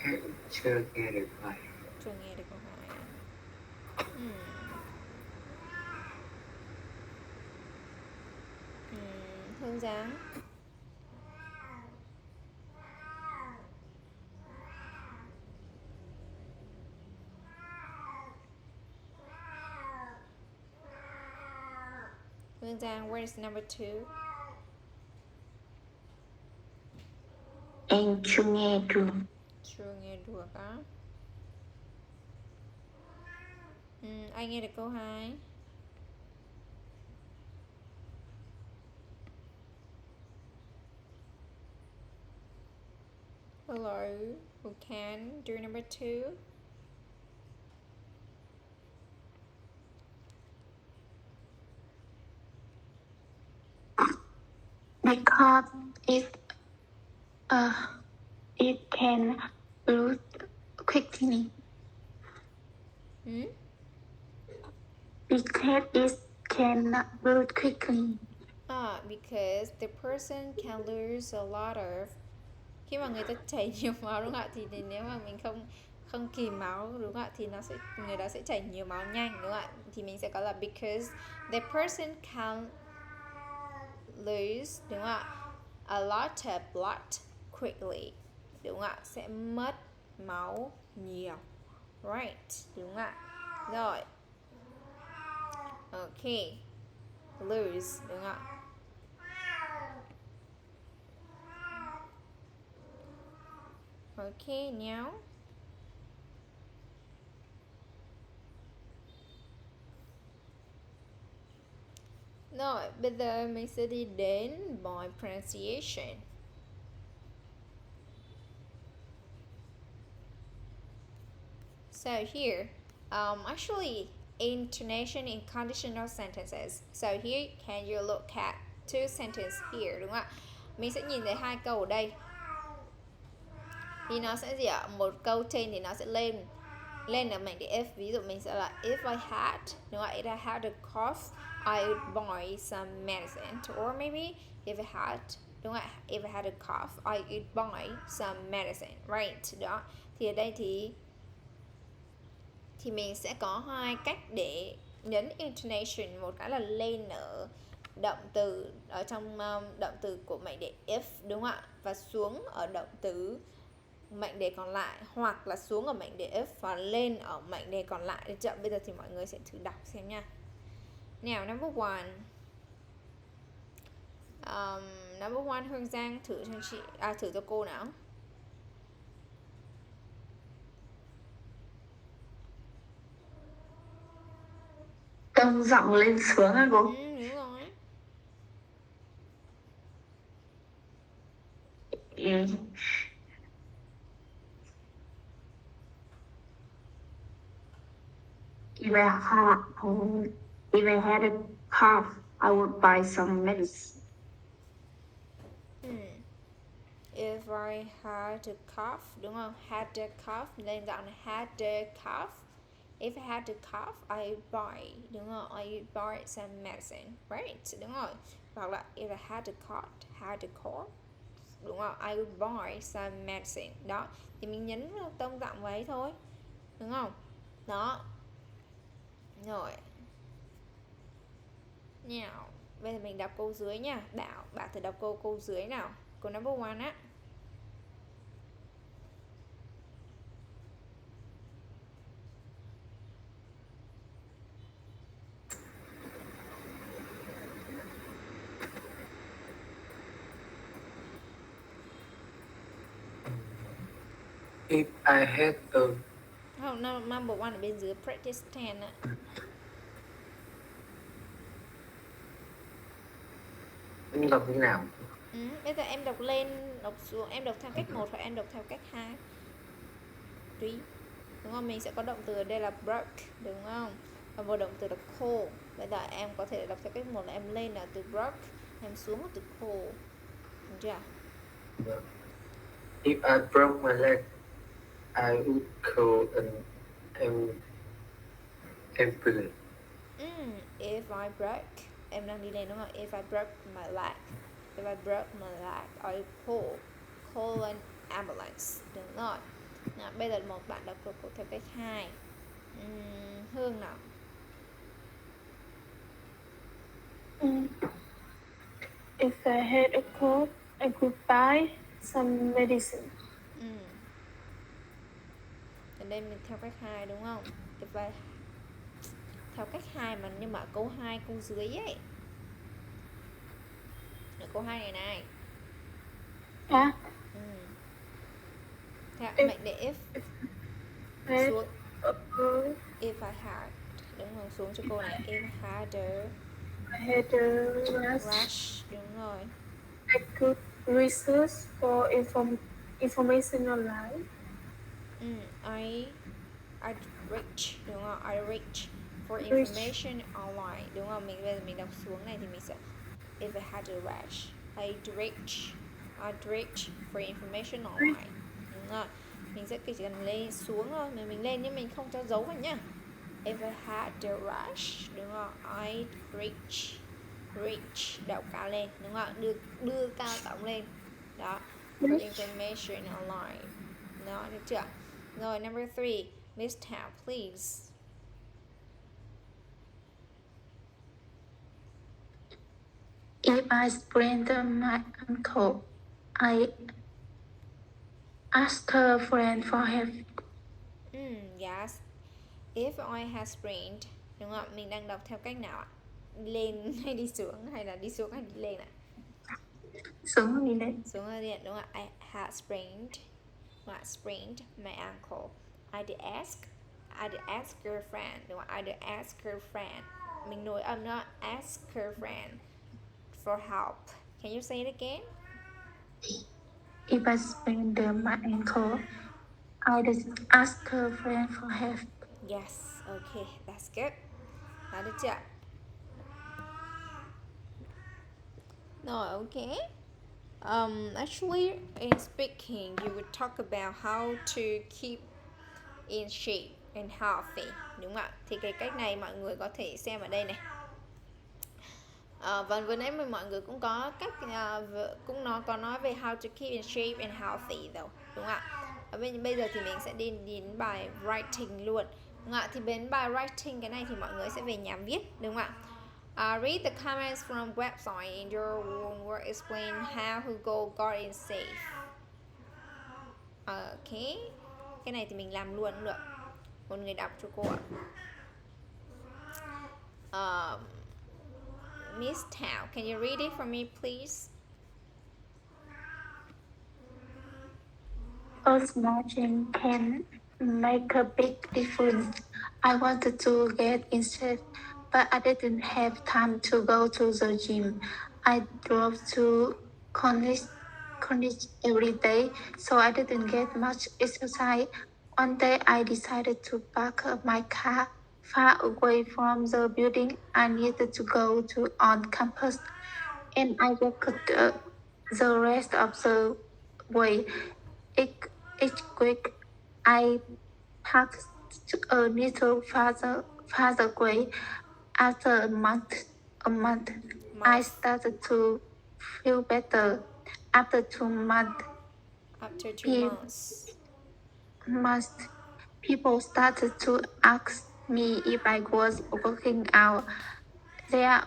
Em chưa nghe được bài.
Chưa nghe được câu 2 à? Hương Giáng. Hương Giang, where is number 2?
Em chưa nghe được.
Chưa nghe được á. Ai nghe được câu 2? Hello, who can do number 2?
Because it can lose quickly.
Because it cannot move quickly.
Because the person can lose a lot of, khi mà người ta chảy nhiều máu đúng không ạ, thì nếu mà mình không không kìm máu đúng không ạ, thì người đó sẽ chảy nhiều máu nhanh đúng không ạ, thì mình sẽ có là because the person can lose đúng không ạ, a lot of blood quickly đúng không ạ, sẽ mất máu nhiều, right đúng không ạ. Rồi, ok, lose đúng không ạ. Ok, now rồi bây giờ mình sẽ đi đến by pronunciation. So here, actually, intonation in conditional sentences. So here, can you look at two sentences here đúng không ạ? Mình sẽ nhìn thấy hai câu ở đây. Thì nó sẽ gì ạ? Một câu trên thì nó sẽ lên ở mệnh đề if. Ví dụ mình sẽ là if I had, đúng không ạ? If I had a cough, I would buy some medicine. Or maybe if I had, đúng không ạ? If I had a cough, I would buy some medicine. Right, đó. Thì ở đây thì mình sẽ có hai cách để nhấn intonation. Một cái là lên ở động từ ở trong động từ của mệnh đề if đúng không ạ, và xuống ở động từ mệnh đề còn lại, hoặc là xuống ở mệnh đề if và lên ở mệnh đề còn lại. Được chưa? Bây giờ thì mọi người sẽ thử đọc xem nha. Nào, number one, Hương Giang thử cho chị thử cho cô nào.
Tông giọng lên xuống hả cô?
Đúng rồi.
If I had a cough, I would buy some medicine.
If I had a cough, đúng không? Had a cough, lên giọng là had a cough. If I had a cough, I buy, đúng không? I buy some medicine, right? Đúng rồi. Hoặc là if I had a cough, đúng không? I would buy some medicine. Đó, thì mình nhấn vào tông giọng ấy thôi, đúng không? Đó. Rồi. Nào, bây giờ mình đọc câu dưới nha. Bạn thử đọc câu dưới nào. Câu number one á.
If I had a
Không, number one ở bên dưới practice 10 á.
Em đọc như nào?
Bây giờ em đọc lên, đọc xuống, em đọc theo cách 1 hoặc em đọc theo cách 2. Tùy. Đúng không? Mình sẽ có động từ ở đây là broke, đúng không? Và một động từ là cold. Bây giờ em có thể đọc theo cách 1 là em lên là từ broke, em xuống là từ cold. Được chưa?
If I broke my leg, I would call an ambulance.
If I broke, em đang đi lên đúng không? If I broke my leg, I call an ambulance. Đúng rồi. Nào, bây giờ một bạn đọc câu theo cách 2. Hương nào.
If I had a cold, I could buy some medicine.
Ở đây mình theo cách 2 đúng không? If I theo cách 2 mà, nhưng mà câu 2 câu dưới ấy. Ở câu 2 này này. Theo mệnh đề if xuống if I had, đúng không? Xuống cho cô này. If I had
a
rush, đúng rồi.
I could research for information online.
I reach, đúng không? I reach for information online, đúng không? Bây giờ mình đọc xuống này thì mình sẽ if I had a rush, I'd reach for information online. Đúng rồi. Mình sẽ chỉ cần lên xuống thôi, mình lên nhưng mình không cho dấu vào nhá. If I had the rush, đúng không? I'd reach đọc cao lên, đúng không? Đưa cao tổng lên. Đó. For information online. Đó, được chưa? Rồi, number 3. Miss Town, please.
If I sprained my ankle, I ask a friend for help.
Yes. If I had sprained, đúng không? Mình đang đọc theo cách nào ạ? Lên hay đi xuống, hay là đi xuống hay đi lên ạ?
Xuống đi lên.
Xuống hay đi lên, đúng không? I had sprained my ankle. I'd ask her friend, đúng không? I'd ask her friend. Mình nối âm nó, ask her friend for help. Can you say it again?
If I sprained my ankle, I just ask a friend for help.
Yes, okay, that's good. Đã được chưa? No, okay. Actually, in speaking, you would talk about how to keep in shape and healthy, đúng không ạ? Thì cái cách này mọi người có thể xem ở đây này. Và vừa nãy mọi người cũng có cách cũng nó có nói về how to keep in shape and healthy đâu, đúng không ạ? Bây giờ thì mình sẽ đi đến bài writing luôn, đúng không ạ? Thì đến bài writing cái này thì mọi người sẽ về nhà viết, đúng không ạ? Read the comments from website in your own word. Explain how Hugo got in safe. Ok, cái này thì mình làm luôn cũng được. Một người đọc cho cô ạ. Miss Tao, can you read it for me, please?
A small change can make a big difference. I wanted to get in shape, but I didn't have time to go to the gym. I drove to college every day, so I didn't get much exercise. One day I decided to park my car far away from the building I needed to go to on campus, and I walked the rest of the way. Each week I parked a little farther away. After a month, I started to feel better. After 2 months,
After 2
pe-
months.
months, people started to ask me if I was working out. There are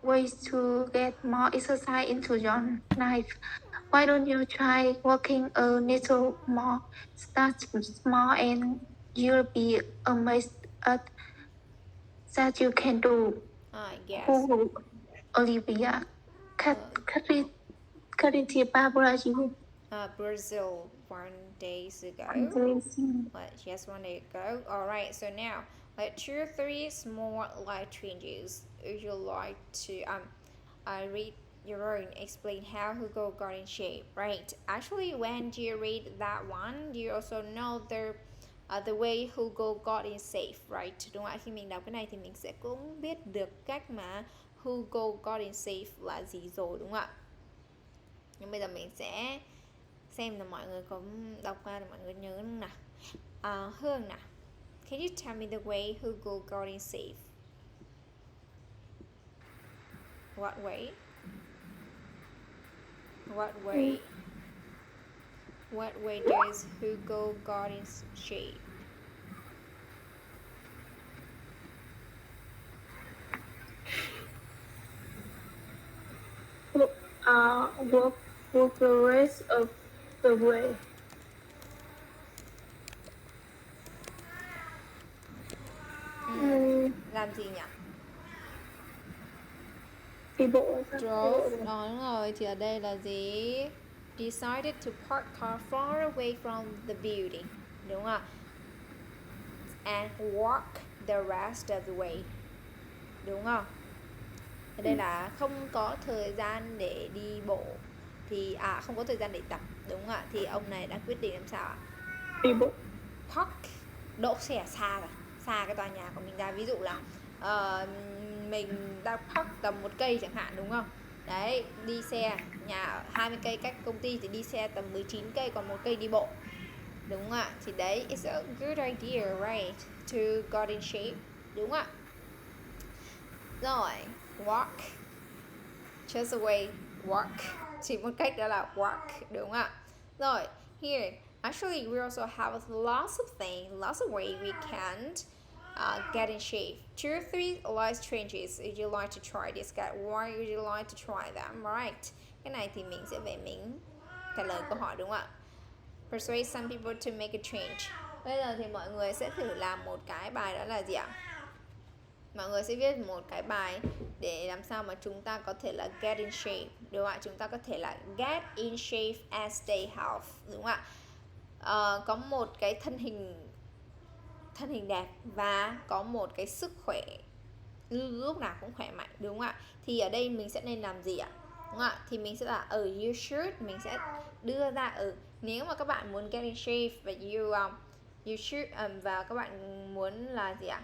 ways to get more exercise into your life. Why don't you try working a little more? Start small and you'll be amazed at that you can do.
Yes.
Who? Olivia. Currently, Barbara, you.
Brazil 1 days ago. Just 1 day ago. Alright, so now like 2 or 3 small life changes. Would you like to read your own, explain how Hugo got in shape, right? Actually, when you read that one, you also know the way Hugo got in safe, right? Đúng không ạ? Khi mình đọc cái này thì mình sẽ cũng biết được cách mà Hugo got in safe là gì rồi, đúng không ạ? Nhưng bây giờ mình sẽ xem là mọi người có đọc qua thì mọi người nhớ không nào. Hương nào, can you tell me the way Hugo got in safe? What way? What way does Hugo got in shape?
Walk the rest of the way.
Làm gì nhỉ?
Đi bộ.
Drove. Đúng rồi, thì ở đây là gì? Decided to park car far away from the building, đúng không? And walk the rest of the way, đúng không? Ở đây là không có thời gian để đi bộ thì không có thời gian để tập, đúng không ạ? Thì ông này đã quyết định làm sao ạ?
Đi bộ.
Park, đỗ xe xa rồi, xa cái tòa nhà của mình ra. Ví dụ là mình đang park tầm 1 cây chẳng hạn, đúng không? Đấy, đi xe nhà 20 cây cách công ty thì đi xe tầm 19 cây, còn 1 cây đi bộ. đúng không ạ? Thì đấy, it's a good idea, right? To get in shape, đúng không ạ? Rồi, walk, just a way, walk, chỉ một cách đó là walk, đúng không ạ? Rồi, here, actually we also have lots of things, lots of ways we can get in shape. 2 or 3 life changes if you like to try this guy. Why would you like to try them, right? Cái này thì mình sẽ về mình trả lời câu hỏi, đúng không ạ? Persuade some people to make a change. Bây giờ thì mọi người sẽ thử làm một cái bài, đó là gì ạ? Mọi người sẽ viết một cái bài để làm sao mà chúng ta có thể là get in shape, đúng không ạ? Chúng ta có thể là get in shape and stay healthy, đúng không ạ? Có một cái thân hình đẹp và có một cái sức khỏe lúc nào cũng khỏe mạnh, đúng không ạ? Thì ở đây mình sẽ nên làm gì ạ? Đúng không ạ? Thì mình sẽ là you should, mình sẽ đưa ra nếu mà các bạn muốn get in shape và you should và các bạn muốn là gì ạ?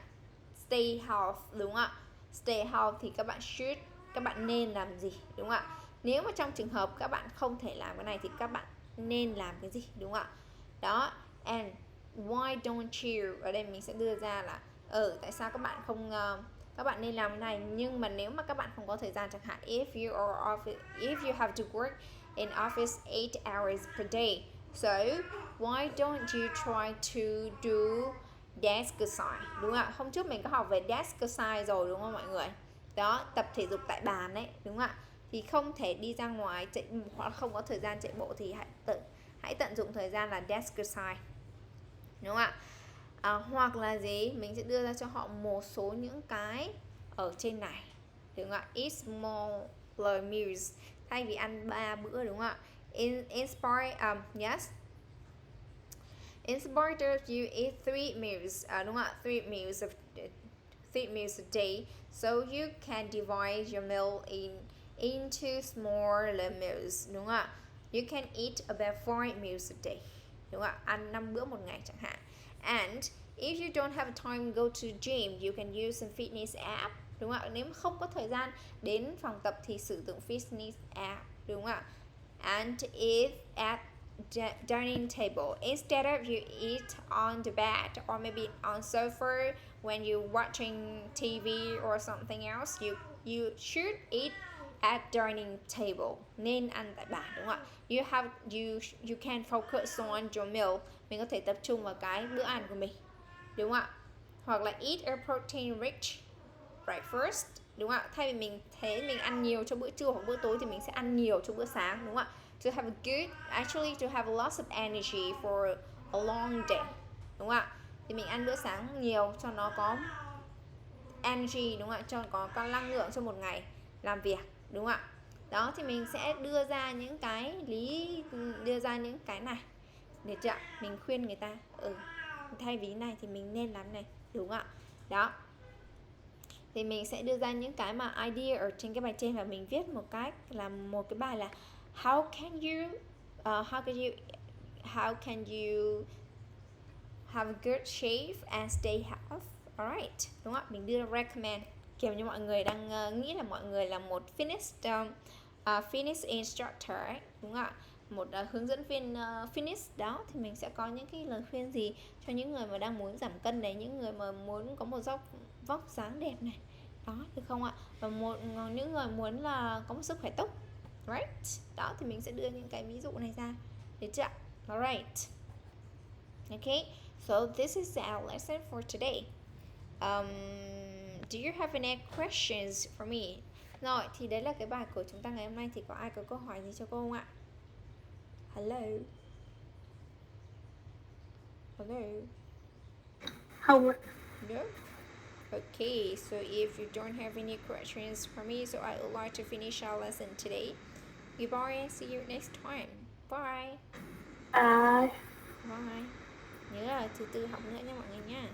Stay healthy, đúng không ạ? Stay healthy thì các bạn should, các bạn nên làm gì, đúng không ạ? Nếu mà trong trường hợp các bạn không thể làm cái này thì các bạn nên làm cái gì, đúng không ạ? Đó, and why don't you, ở đây mình sẽ đưa ra là tại sao các bạn không các bạn nên làm cái này, nhưng mà nếu mà các bạn không có thời gian, chẳng hạn if you have to work in office 8 hours per day, so why don't you try to do desk exercise, đúng không ạ? Hôm trước mình có học về desk exercise rồi, đúng không mọi người? Đó, tập thể dục tại bàn đấy, đúng không ạ? Thì không thể đi ra ngoài chạy, hoặc không có thời gian chạy bộ thì hãy tận dụng thời gian là desk exercise, đúng không ạ? Hoặc là gì, mình sẽ đưa ra cho họ một số những cái ở trên này, đúng không ạ? Eat smaller meals, thay vì ăn 3 bữa, đúng không ạ? Inspire, yes, inspire you eat 3 meals, đúng không ạ? 3 meals a day, so you can divide your meal into smaller meals, đúng không ạ? You can eat about 4 meals a day, đúng không ạ? Ăn 5 bữa một ngày chẳng hạn. And if you don't have time to go to gym, you can use some fitness app, đúng không ạ? Nếu không có thời gian đến phòng tập thì sử dụng fitness app, đúng không ạ? And if at dining table, instead of you eat on the bed or maybe on sofa when you're watching TV or something else, you should eat at dining table, nên ăn tại bàn, đúng không ạ? You can focus on your meal, mình có thể tập trung vào cái bữa ăn của mình, đúng không ạ? Hoặc là eat a protein rich breakfast, đúng không ạ? Thay vì mình ăn nhiều cho bữa trưa hoặc bữa tối thì mình sẽ ăn nhiều cho bữa sáng, đúng không ạ? To have lots of energy for a long day, đúng không ạ? Thì mình ăn bữa sáng nhiều cho nó có energy, đúng không ạ? Cho có năng lượng cho một ngày làm việc, đúng không ạ? Đó, thì mình sẽ đưa ra những cái này, được chưa? Mình khuyên người ta thay vì này thì mình nên làm này, đúng không ạ? Đó, thì mình sẽ đưa ra những cái mà idea ở trên cái bài trên, và mình viết một cách là một cái bài là how can you have a good shape and stay healthy, alright, đúng không ạ? Mình đưa ra recommend kiểu như mọi người đang nghĩ là mọi người là một fitness instructor ấy, đúng không ạ? Một hướng dẫn viên fitness đó, thì mình sẽ có những cái lời khuyên gì cho những người mà đang muốn giảm cân này, những người mà muốn có một vóc dáng đẹp này, đó, được không ạ? Và những người muốn là có một sức khỏe tốt, right? Đó, thì mình sẽ đưa những cái ví dụ này ra, được chưa? Alright, okay, so this is our lesson for today. Do you have any questions for me? Rồi, thì đấy là cái bài của chúng ta ngày hôm nay. Thì có ai có câu hỏi gì cho cô không ạ? Hello?
Không ạ.
No? Okay, so if you don't have any questions for me, so I would like to finish our lesson today. Goodbye and see you next time. Bye.
À,
Bye. Nhớ là thứ tư học nữa nha mọi người nha.